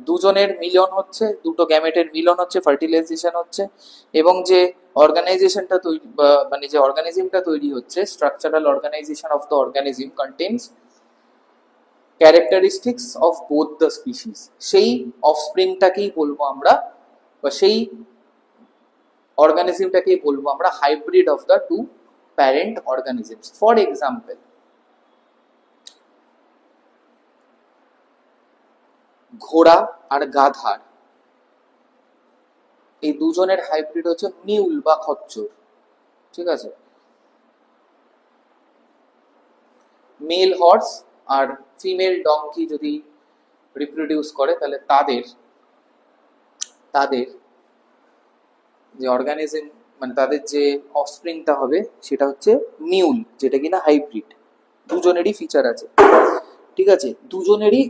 দুজনের মিলন হচ্ছে, দুটো গ্যামেটের মিলন হচ্ছে, ফার্টিলাইজেশন হচ্ছে, এবং যে অর্গানাইজেশনটা তৈরি মানে যে অর্গানিজমটা তৈরি হচ্ছে, structural organisation of the organism contains characteristics of both the species. সেই অফস্প্রিংটাকেই বলবো আমরা, বা সেই অর্গানিজমটাকেই বলবো আমরা hybrid of the two parent organisms. For example, ঘোড়া আর গাধার এই দুজনের হাইব্রিড হচ্ছে মিউল বা খচ্চর, ঠিক আছে? মেল হর্স আর ফিমেল ডঙ্কি যদি রিপ্রোডিউস করে তাহলে তাদের যে অর্গানিজম মানে তাদের যে অফস্প্রিংটা হবে সেটা হচ্ছে মিউল, যেটা কিনা হাইব্রিড। দুজনেরই ফিচার আছে, ঠিক আছে? দুজনেরই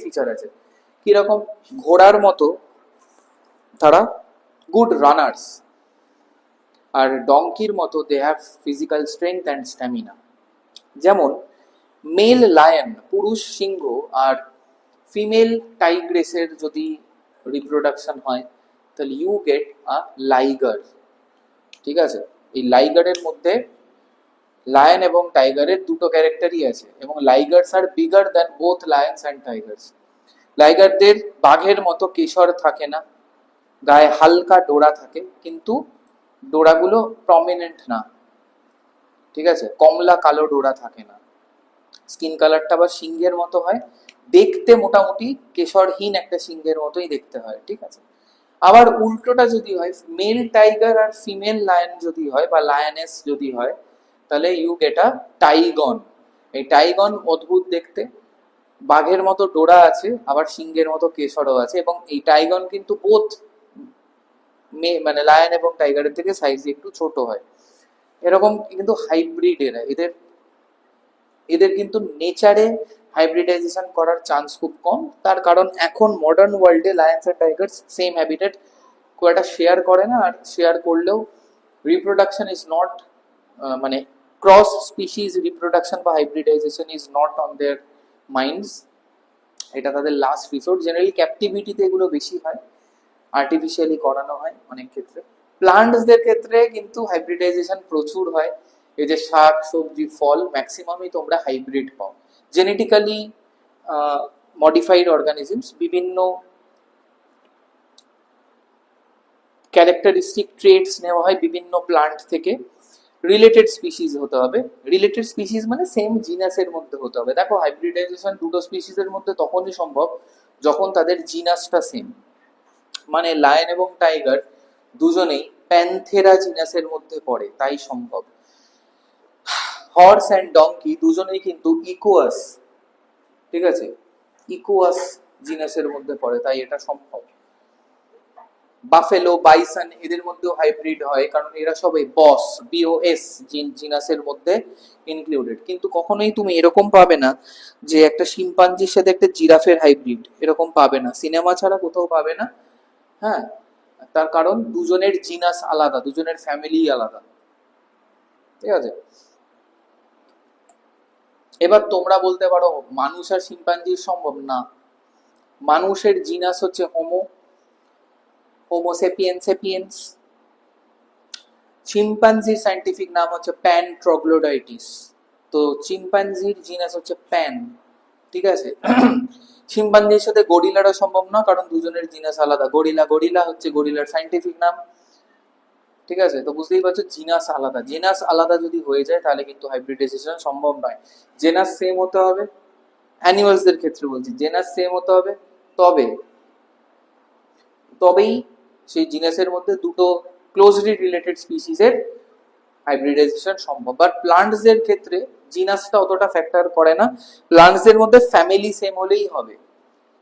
ফিচার আছে। কিরকম? ঘোড়ার মতো তারা গুড রানার্স, আর ডঙ্কির মতো they have physical strength and stamina. যেমন মেল লায়ন পুরুষ সিংহ আর ফিমেল টাইগ্রেসের যদি রিপ্রোডাকশন হয় তাহলে ইউ গেট আ লাইগার, ঠিক আছে? এই লাইগারের মধ্যে লায়ন এবং টাইগারের দুটো ক্যারেক্টারই আছে, এবং লাইগার্স আর bigger than both lions and tigers. লাইগারদের বাঘের মতো কেশর থাকে না, গায়ে হালকা ডোরা থাকে, কিন্তু ডোরাগুলো প্রমিনেন্ট না, ঠিক আছে, কমলা কালো ডোরা থাকে না, স্কিন কালারটা আবার সিংহের মতো হয়, দেখতে মোটামুটি কেশরহীন একটা সিংহের মতোই দেখতে হয়। ঠিক আছে, আবার উল্টোটা যদি হয়, মেল টাইগার আর ফিমেল লায়ন যদি হয় বা লায়নেস যদি হয়, তাহলে ইউ গেট আ টাইগন। এই টাইগন অদ্ভুত দেখতে, বাঘের মতো ডোরা আছে, আবার সিংহের মতো কেশরও আছে, এবং এই টাইগন কিন্তু বোথ মানে লায়ন এবং টাইগারের থেকে সাইজে একটু ছোট হয়। এরকম কিন্তু হাইব্রিড এরা, এদের এদের কিন্তু নেচারে হাইব্রিডাইজেশন করার চান্স খুব কম। তার কারণ এখন মডার্ন ওয়ার্ল্ডে লায়ন্স আর টাইগার্স সেম হ্যাবিটেট খুব একটা শেয়ার করে না, আর শেয়ার করলেও রিপ্রোডাকশন ইজ নট, মানে ক্রস স্পিসিস রিপ্রোডাকশন বা hybridization is not on their minds. এটা তাদের লাস্ট রিসোর্ট। জেনারেলি ক্যাপটিভিটিতে এগুলো বেশি হয়, আর্টিফিশিয়ালি করানো হয় অনেক ক্ষেত্রে। প্লান্টসদের ক্ষেত্রে কিন্তু হাইব্রিডাইজেশন প্রচুর হয়। এই যে শাক সবজি ফল ম্যাক্সিমামই তোমরা হাইব্রিড পাও, জেনেটিক্যালি মডিফাইড অর্গানিজমস, বিভিন্ন ক্যারেক্টারিস্টিক ট্রেটস নেওয়া হয় বিভিন্ন প্লান্ট থেকে। রিলেটেড স্পিসিস হতে হবে, রিলেটেড স্পিসিস মানে সেম জিনাসের মধ্যে হতে হবে। দেখো হাইব্রিডাইজেশন দুটো স্পিসিসের মধ্যে তখনই সম্ভব যখন তাদের জিনাসটা সেম, মানে লায়ন এবং টাইগার দুজনেই প্যান্থেরা জিনাসের মধ্যে পড়ে, তাই সম্ভব। হর্স অ্যান্ড ডঙ্কি দুজনেই কিন্তু ইকুয়াস, ঠিক আছে, ইকুয়াস জিনাসের মধ্যে পড়ে, তাই এটা সম্ভব। বাফেলো বাইসন এদের মধ্যেও হাইব্রিড হয়, কারণ এরা সবাই বিওএস জিনাসের মধ্যে ইনক্লুডেড। কিন্তু কখনোই তুমি এরকম পাবে না যে একটা শিম্পাঞ্জির সাথে একটা জিরাফের হাইব্রিড, এরকম পাবে না, সিনেমা ছাড়া কোথাও পাবে না। হ্যাঁ, তার কারণ দুজনের জিনাস আলাদা, দুজনের ফ্যামিলি আলাদা। ঠিক আছে, এবার তোমরা বলতে পারো মানুষ আর শিম্পাঞ্জির সম্ভব না। মানুষের জিনাস হচ্ছে হোমোসেপিয়েন্স সেপিয়েন্স, চিম্পাঞ্জির সায়েন্টিফিক নাম হচ্ছে প্যান ট্রগ্লোডাইটিস। তো চিম্পাঞ্জির জিনাস হচ্ছে প্যান, ঠিক আছে। চিম্পাঞ্জির সাথে গরিলারও সম্ভব না, কারণ দুজনের জিনাস আলাদা। গরিলা হচ্ছে গরিলার সায়েন্টিফিক নাম, ঠিক আছে। তো বুঝতেই পারছো জিনাস আলাদা, জেনাস আলাদা যদি হয়ে যায় তাহলে কিন্তু হাইব্রিডাইজেশন সম্ভব নয়। জেনাস সেম হতে হবে, অ্যানিমালসদের ক্ষেত্রে বলছি, জেনাস সেম হতে হবে, তবেই সেই জিনাসের মধ্যে দুটো ক্লোজলি রিলেটেড স্পিসিসের হাইব্রিডাইজেশন সম্ভব। বাট প্লান্টসদের ক্ষেত্রে জিনাসটা অতটা ফ্যাক্টর করে না, প্লান্টসদের মধ্যে ফ্যামিলি সেম হলেই হবে।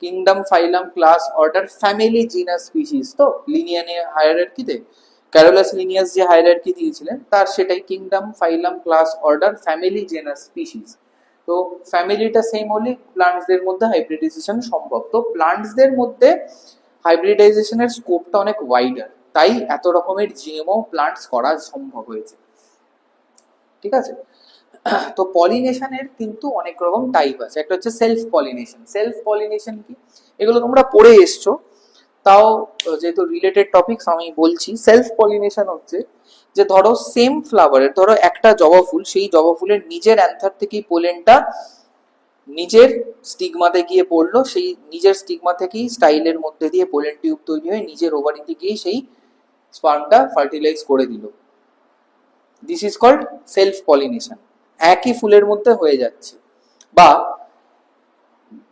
Kingdom, phylum, class, order, family, genus, species. তো লিনিয়ানে হায়ারার্কিতে ক্যারোলাস লিনিয়াস যে হায়ারার্কি দিয়েছিলেন তার সেটাই kingdom, phylum, class, order, family, genus, species. তো ফ্যামিলিটা সেম হলে প্লান্টসদের মধ্যে হাইব্রিডাইজেশন সম্ভব। তো প্লান্টসদের মধ্যে হাইব্রিডাইজেশনের স্কোপটা অনেক ওয়াইডার, তাই এত রকমের জিএমও প্লান্টস করা সম্ভব হয়েছে, ঠিক আছে। তো পলিনেশনের কিন্তু অনেক রকম টাইপ আছে। একটা হচ্ছে সেলফ পলিনেশন। সেলফ পলিনেশন কি, এগুলো তোমরা পড়ে এসছো, তাও যেহেতু রিলেটেড টপিকস আমি বলছি। সেলফ পলিনেশন হচ্ছে যে ধরো সেম ফ্লাওয়ারের, ধরো একটা জবা ফুল, সেই জবা ফুলের নিজের অ্যান্থার থেকেই পোলেনটা নিজের স্টিগমাতে গিয়ে পড়লো, সেই নিজের স্টিগমা থেকেই স্টাইলের মধ্যে দিয়ে পোলেন টিউব তৈরি হয়ে নিজের ওভারিতে গিয়ে সেই স্পার্মটা ফার্টিলাইজ করে দিল। This is called self pollination. একই ফুলের মধ্যে হয়ে যাচ্ছে। বা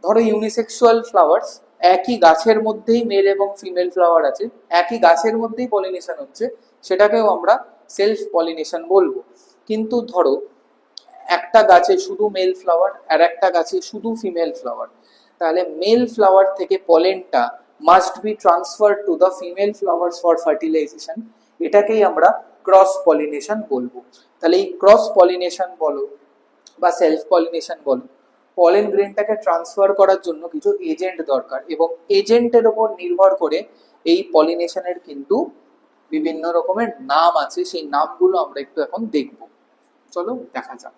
ধরো ইউনিসেক্সুয়াল ফ্লাওয়ার্স, একই গাছের মধ্যেই মেল এবং ফিমেল ফ্লাওয়ার আছে, একই গাছের মধ্যেই পলিনেশন হচ্ছে, সেটাকেও আমরা সেলফ পলিনেশন বলবো। কিন্তু ধরো একটা গাছে শুধু মেল ফ্লাওয়ার আর একটা গাছে শুধু ফিমেল ফ্লাওয়ার, তাহলে মেল ফ্লাওয়ার থেকে পলেনটা must be transfer to the female flowers for fertilization. এটাকেই আমরা ক্রস পলিনেশন বলবো। তাহলে এই ক্রস পলিনেশন বলো বা সেলফ পলিনেশন বলো, পলেন গ্রেনটাকে ট্রান্সফার করার জন্য কিছু এজেন্ট দরকার, এবং এজেন্টের উপর নির্ভর করে এই পলিনেশনের কিন্তু বিভিন্ন রকমের নাম আছে। সেই নামগুলো আমরা একটু এখন দেখব, চলো দেখা যাক।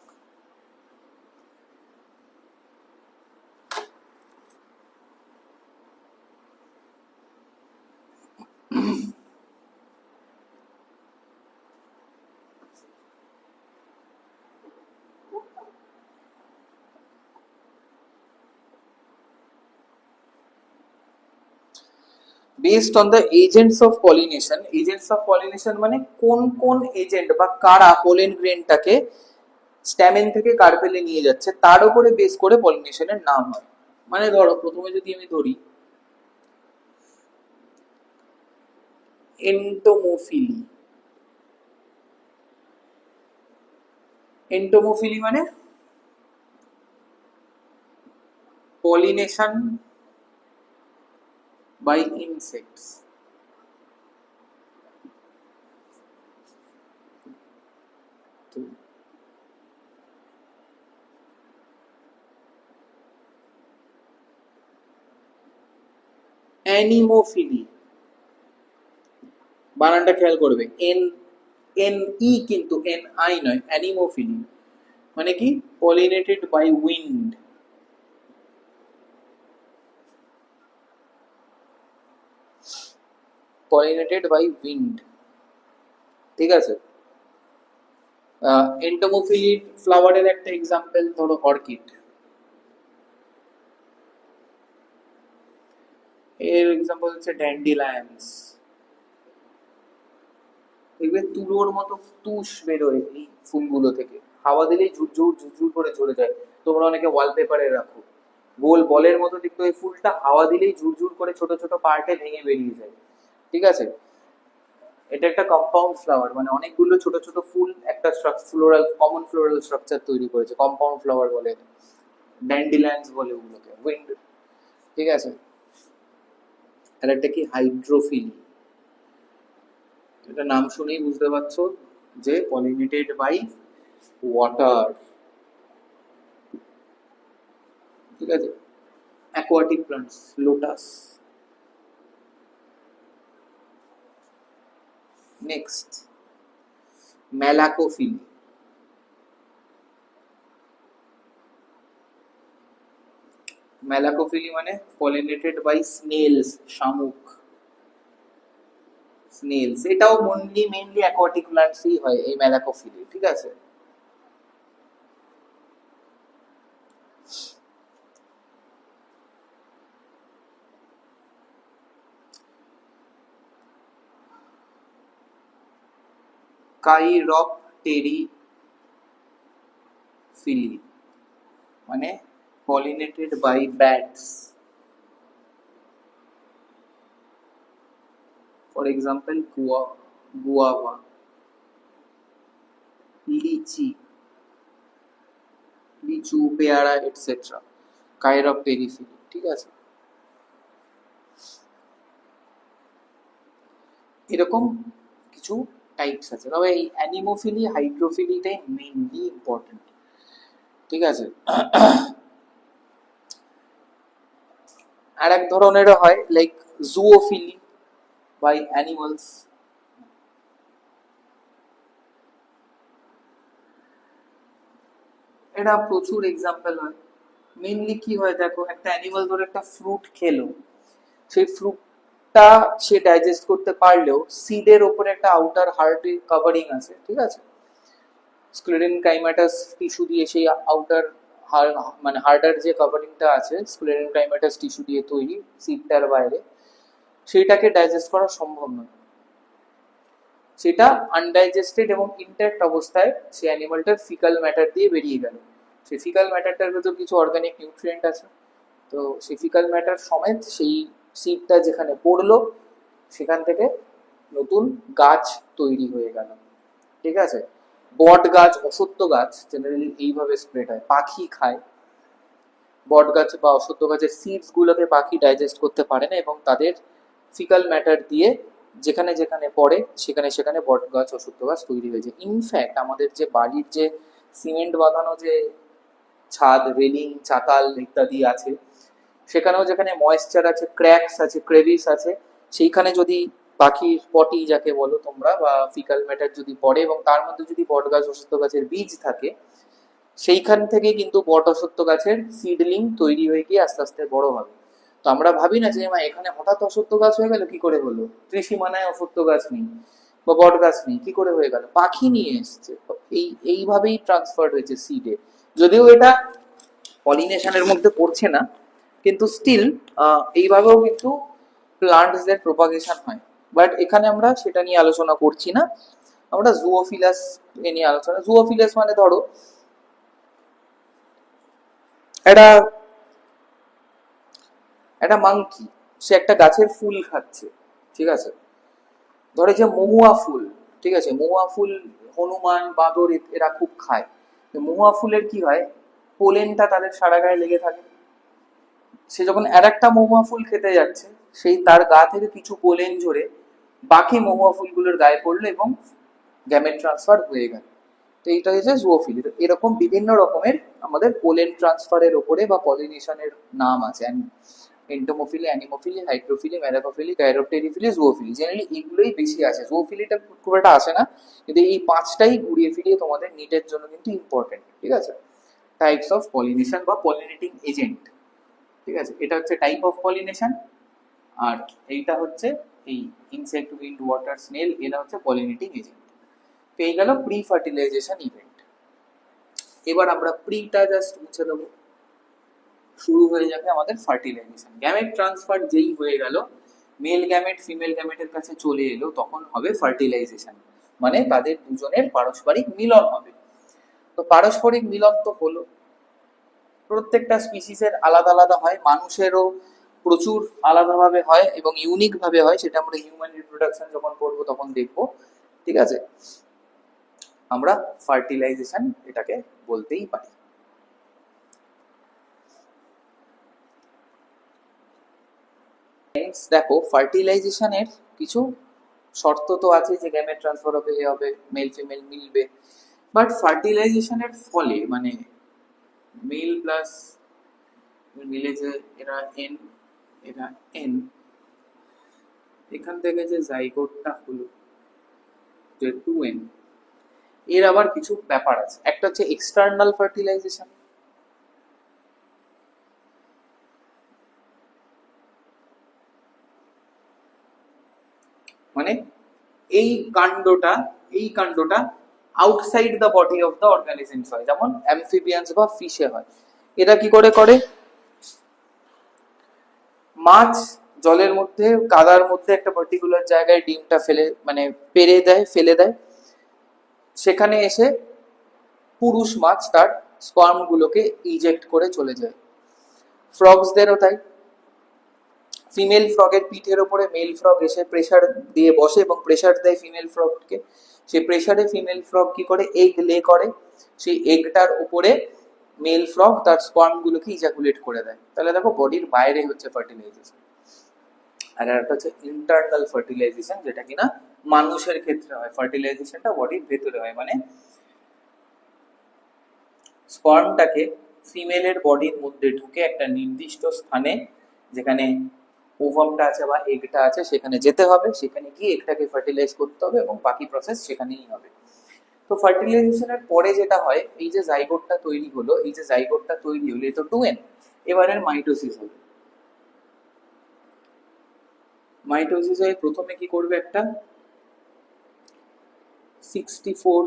Based on the agents of pollination, agents of pollination মানে কোন কোন এজেন্ট বা কারা পোলেন গ্রেনটাকে স্ট্যামেন থেকে কার্পেলে নিয়ে যাচ্ছে, তার উপরে বেস করে পলিনেশনের নাম হয়। মানে ধরো প্রথমে যদি আমি ধরি এন্টোমোফিলি। এন্টোমোফিলি মানে পলিনেশন বাই ইনসেক্টস। অ্যানিমোফিলি বানানটা খেয়াল করবে, এন এন ই কিন্তু এন আই নয়, অ্যানিমোফিলি মানে কি pollinated by wind. Pollinated by wind, ঠিক আছে। এন্টোমোফিলি ফ্লাওয়ারের একটা এক্সাম্পল ধরো অর্কিড, এর এক্সাম্পল হচ্ছে ড্যান্ডিলায়ান্স। দেখবে তুলোর মতো তুষ বেরোয় এই ফুলগুলো থেকে, হাওয়া দিলেই ঝুরঝুর ঝুরঝুর করে ঝরে যায়। তোমরা অনেকে ওয়ালপেপারে রাখো, গোল বলের মতো দেখতে ওই ফুলটা, হাওয়া দিলেই ঝুরঝুর করে ছোট ছোট পার্টে ভেঙে বেরিয়ে যায়, ঠিক আছে। এটা একটা কম্পাউন্ড ফ্লাওয়ার, মানে অনেকগুলো ছোট ছোট ফুল একটা ফ্লোরাল কমন ফ্লোরাল স্ট্রাকচার তৈরি করেছে, কম্পাউন্ড ফ্লাওয়ার বলে, ড্যান্ডিল্যান্ডস বলে ওগুলোকে, উইন্ড, ঠিক আছে। আর একটা কি হাইড্রোফিলি, এটা নাম শুনেই বুঝতে পারছো যে পলিনেটেড বাই ওয়াটার, ঠিক আছে। Aquatic plants, lotus. নেক্সট ম্যালাকোফিলি। ম্যালাকোফিলি মানে পলিনেটেড বাই স্নেলস, শামুক, স্নেলস। এটাও মেইনলি অ্যাকোয়াটিক প্লান্টসই হয় এই ম্যালাকোফিলি, ঠিক আছে। কাইরপটেরিফিলি মানে pollinated by bats. For example, guava, লিচি, লিচু, পেয়ারা, এটসেট্রা, কাইরপটেরিফিলি, ঠিক আছে। এরকম কিছু টাইপস আছে, তবে এই অ্যানিমোফিলি হাইড্রোফিলিটাই মেইনলি ইম্পর্টেন্ট, ঠিক আছে। আর এক ধরনের হয় লাইক জুওফিলি বাই অ্যানিমালস। এটা প্রচুর এক্সাম্পল হয়। মেইনলি কি হয় দেখো, একটা অ্যানিমাল ধরে একটা ফ্রুট খেলো, সেই ফ্রুটটা সে ডাইজেস্ট করতে পারলেও সিডের ওপরে একটা আউটার হার্ড কভারিং আছে, ঠিক আছে। স্ক্লেরেন কাইমাটাস টিস্যু দিয়ে সেই আউটার মানে হার্ডার যে কভারিংটা আছে স্ক্লেরেন কাইমাটাস টিস্যু দিয়ে তৈরি সিডটার বাইরে, সেইটাকে ডাইজেস্ট করা সম্ভব নয়। সেটা আনডাইজেস্টেড এবং ইনট্যাক্ট অবস্থায় সেই অ্যানিমালটার ফিকাল ম্যাটার দিয়ে বেরিয়ে গেল। সেই ফিকাল ম্যাটারটার ভেতর কিছু অর্গানিক নিউট্রিয়েন্ট আছে, তো সেই ফিকাল ম্যাটার সমেত সেই সিডটা যেখানে পড়লো সেখান থেকে নতুন গাছ তৈরি হয়ে গেল, ঠিক আছে। বট গাছ, অশ্বত্থ গাছ জেনারেলি এইভাবে স্প্রেড হয়, পাখি খায়। বট গাছ বা অশ্বত্থ গাছের সিডস গুলোকে পাখি ডাইজেস্ট করতে পারে না এবং তাদের ফিকাল ম্যাটার দিয়ে যেখানে যেখানে পড়ে সেখানে সেখানে বট গাছ, অশ্বত্থ গাছ তৈরি হয়েছে। ইনফ্যাক্ট আমাদের যে বাড়ির যে সিমেন্ট বাঁধানো যে ছাদ, রেলিং, চাতাল ইত্যাদি আছে, সেখানেও যেখানে ময়েশ্চার আছে, ক্র্যাকস আছে, ক্রেভিস আছে, সেইখানে যদি পাখির পটি যাকে বলো তোমরা বা ফিকাল ম্যাটার যদি পড়ে এবং তার মধ্যে যদি বট গাছ, অশ্বত্থ গাছের বীজ থাকে, সেইখান থেকে কিন্তু বট অশ্বত্থ গাছের সিডলিং তৈরি হয়ে গিয়ে আস্তে আস্তে বড় হবে। তো আমরা ভাবি না যে মা এখানে হঠাৎ অশ্বত্থ গাছ হয়ে গেল, কি করে হলো, ত্রিসীমানায় অশ্বত্থ গাছ নেই বা বট গাছ নেই, কি করে হয়ে গেল, পাখি নিয়ে এসছে। এইভাবেই ট্রান্সফার হয়েছে সিডে। যদিও এটা পলিনেশনের মধ্যে পড়ছে না, কিন্তু স্টিল এইভাবেও কিন্তু প্লান্টসদের প্রপাগেশন হয়। বাট এখানে আমরা সেটা নিয়ে আলোচনা করছি না, আমরা জুওফিলাস নিয়ে আলোচনা। জুওফিলাস মানে ধরো একটা একটা মাংকি, সে একটা গাছের ফুল খাচ্ছে, ঠিক আছে, ধরে যে মহুয়া ফুল, ঠিক আছে, মহুয়া ফুল হনুমান বাঁদর এরা খুব খায়। মহুয়া ফুলের কি হয়, পোলেনটা তাদের সারা গায়ে লেগে থাকে। সে যখন আর একটা মহুয়া ফুল খেতে যাচ্ছে, সেই তার গা থেকে কিছু পোলেন ঝরে বাকি মহুয়া ফুলগুলোর গায়ে পড়লো এবং গ্যামেট ট্রান্সফার হয়ে গেল। তো এইটা হচ্ছে জুওফিলি। তো এরকম বিভিন্ন রকমের আমাদের পোলেন ট্রান্সফারের ওপরে বা পলিনেশনের নাম আছে। এন্টোমোফিলি, অ্যানিমোফিলি, হাইড্রোফিলি, ম্যালাকোফিলি, কাইরোপটেরিফিলি, জুওফিলি, জেনারেলি এগুলোই বেশি আছে। জুওফিলিটা খুব একটা আসে না, কিন্তু এই পাঁচটাই ঘুরিয়ে ফিরিয়ে তোমাদের নিটের জন্য কিন্তু ইম্পর্টেন্ট, ঠিক আছে। টাইপস অফ পলিনেশন বা পলিনেটিং এজেন্ট, ঠিক আছে, এটা হচ্ছে টাইপ অফ পলিনেশন। আর এইটা হচ্ছে এই ইনসেক্ট, উইন্ড, ওয়াটার, স্নেল, এরা হচ্ছে পলিনেটিং এজেন্ট। পেয়ে গেল প্রি ফার্টিলাইজেশন ইভেন্ট। এবার আমরা প্রিটা জাস্ট মুছে দেবো, শুরু হয়ে যাবে আমাদের ফার্টিলাইজেশন। গ্যামেট ট্রান্সফার যেই হয়ে গেল, মেল গ্যামেট ফিমেল গ্যামেটের কাছে চলে এলো, তখন হবে ফার্টিলাইজেশন, মানে তাদের দুজনের পারস্পরিক মিলন হবে। তো পারস্পরিক মিলন তো হলো, প্রত্যেকটা স্পিসিসের আলাদা আলাদা হয়, মানুষেরও প্রচুর আলাদাভাবে হয় এবং ইউনিক ভাবে হয়, সেটা আমরা হিউম্যান রিপ্রোডাকশন যখন করবো তখন দেখবো, ঠিক আছে। আমরা ফার্টিলাইজেশন এটাকে বলতেই পারি। দেখো, ফার্টিলাইজেশনের কিছু শর্ত তো আছে, যে গ্যামেট ট্রান্সফার হবে, এ হবে, মেল ফিমেল মিলবে। বাট ফার্টিলাইজেশনের ফলে মানে মেল প্লাস মিলে যে এরা এন, এরা এন, এখান থেকে যে জাইগোটটা হলো যে 2n, এর আবার কিছু ব্যাপার আছে। একটা হচ্ছে এক্সটার্নাল ফার্টিলাইজেশন, মানে এই কাণ্ডটা outside the body of the organisms হয়, যেমন অ্যামফিবিয়ান্স বা ফিশে হয়। এরা কি করে করে, মাছ জলের মধ্যে কাদার মধ্যে একটা পার্টিকুলার জায়গায় ডিমটা ফেলে মানে ফেলে দেয়, সেখানে এসে পুরুষ মাছ তার স্পার্ম গুলোকে ইজেক্ট করে চলে যায়। ফ্রগসদেরও তাই, ফিমেল ফ্রগের পিঠের ওপরে মেল ফ্রগ এসে প্রেসার দিয়ে বসে এবং প্রেসার দেয় ফিমেল ফ্রগকে। সেই প্রেসারে ফিমেল ফ্রগ কি করে, এগ লে করে, সেই এগটার উপরে মেল ফ্রগ তার স্পার্ম গুলোকে ইজাকুলেট করে দেয়। তাহলে দেখো, বডির বাইরে হচ্ছে ফার্টিলাইজেশন। আর একটা হচ্ছে ইন্টারনাল ফার্টিলাইজেশন, যেটা কিনা মানুষের ক্ষেত্রে হয়। ফার্টিলাইজেশনটা বডির ভেতরে হয়, মানে স্পার্মটাকে ফিমেলের বডির মধ্যে ঢুকে একটা নির্দিষ্ট স্থানে, যেখানে ওভামটা আছে বা এগটা আছে, সেখানে যেতে হবে, সেখানে গিয়ে এগটাকে ফার্টিলাইজ করতে হবে এবং বাকি প্রসেস সেখানেই হবে। তো ফার্টিলাইজেশনের পরে যেটা হয়, এই যে জাইগোটটা তৈরি হলো, এই যে জাইগোটটা তৈরি হলো, এই তো 2n, এবারের মাইটোসিস হবে। মাইটোসিস হয়ে প্রথমে কি করবে, একটা 64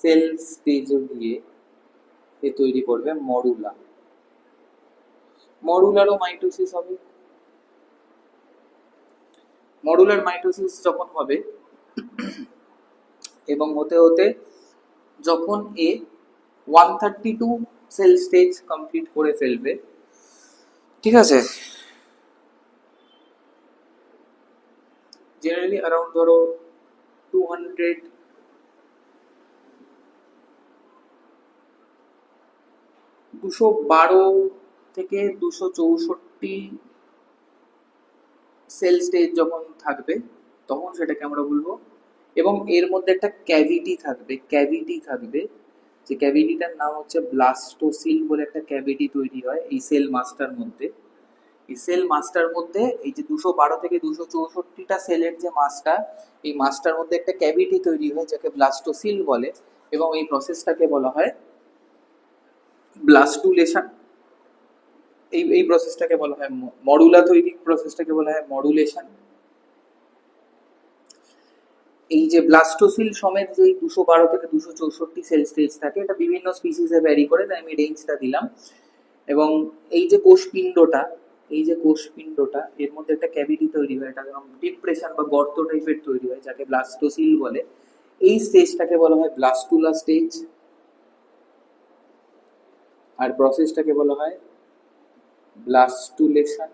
সেল স্টেজ দিয়ে এ তৈরি করবে মরুলা। মরুলারও মাইটোসিস হবে। মরুলার মাইটোসিস যখন হবে এবং হতে হতে যখন এ 132 সেল স্টেজ কমপ্লিট করে ফেলবে, ঠিক আছে, জেনারেলি অ্যারাউন্ড ধরো 212 থেকে 264 সেল স্টেজ যখন থাকবে, তখন সেটাকে আমরা বলবো। এবং এর মধ্যে একটা ক্যাভিটি থাকবে, যে ক্যাভিটিটার নাম হচ্ছে ব্লাস্টোসিল বলে একটা ক্যাভিটি তৈরি হয় এই সেল মাসটার মধ্যে। এই সেল মাসটার মধ্যে এই যে 212 থেকে 264টা সেলের যে মাসটা, এই মাসটার মধ্যে একটা ক্যাভিটি তৈরি হয় যাকে ব্লাস্টোসিল বলে, এবং এই প্রসেসটাকে বলা হয় ব্লাস্টুলেশন। এই প্রসেসটাকে বলা হয় মডুলা তৈরি, প্রসেসটাকে বলা হয় মডুলেশন। এই যে ব্লাস্টোসিল সমেত যে 212 থেকে 264 সেল স্টেজ থাকে, এটা বিভিন্ন স্পিসিসে ভ্যারি করে, তাই আমি রেঞ্জটা দিলাম। এবং এই যে কোষপিণ্ডটা, এর মধ্যে একটা ক্যাভিটি তৈরি হয়, এটা ডিপ্রেশন বা গর্ত টাইপের তৈরি হয়, যাকে ব্লাস্টোসিল বলে। এই স্টেজটাকে বলা হয় ব্লাস্টুলা স্টেজ। আর প্রসেসটাকে বলা হয় ব্লাস্টুলেশন।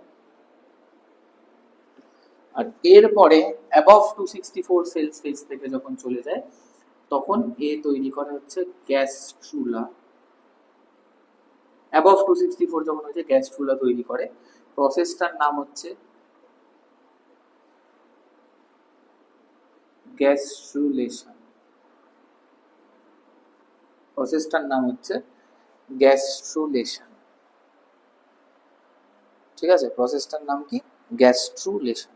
আর এরপরে অ্যাবভ 264 সেল স্টেজ থেকে যখন চলে যায় তখন তৈরি করে হচ্ছে গ্যাস্ট্রুলা। অ্যাবভ 264 যখন হচ্ছে গ্যাস্ট্রুলা তৈরি করে, প্রসেসটার নাম হচ্ছে গ্যাস্ট্রুলেশন। প্রসেসটার নাম হচ্ছে গ্যাস্ট্রুলেশন। ঠিক আছে, প্রসেসটার নাম কি? গ্যাস্ট্রুলেশন।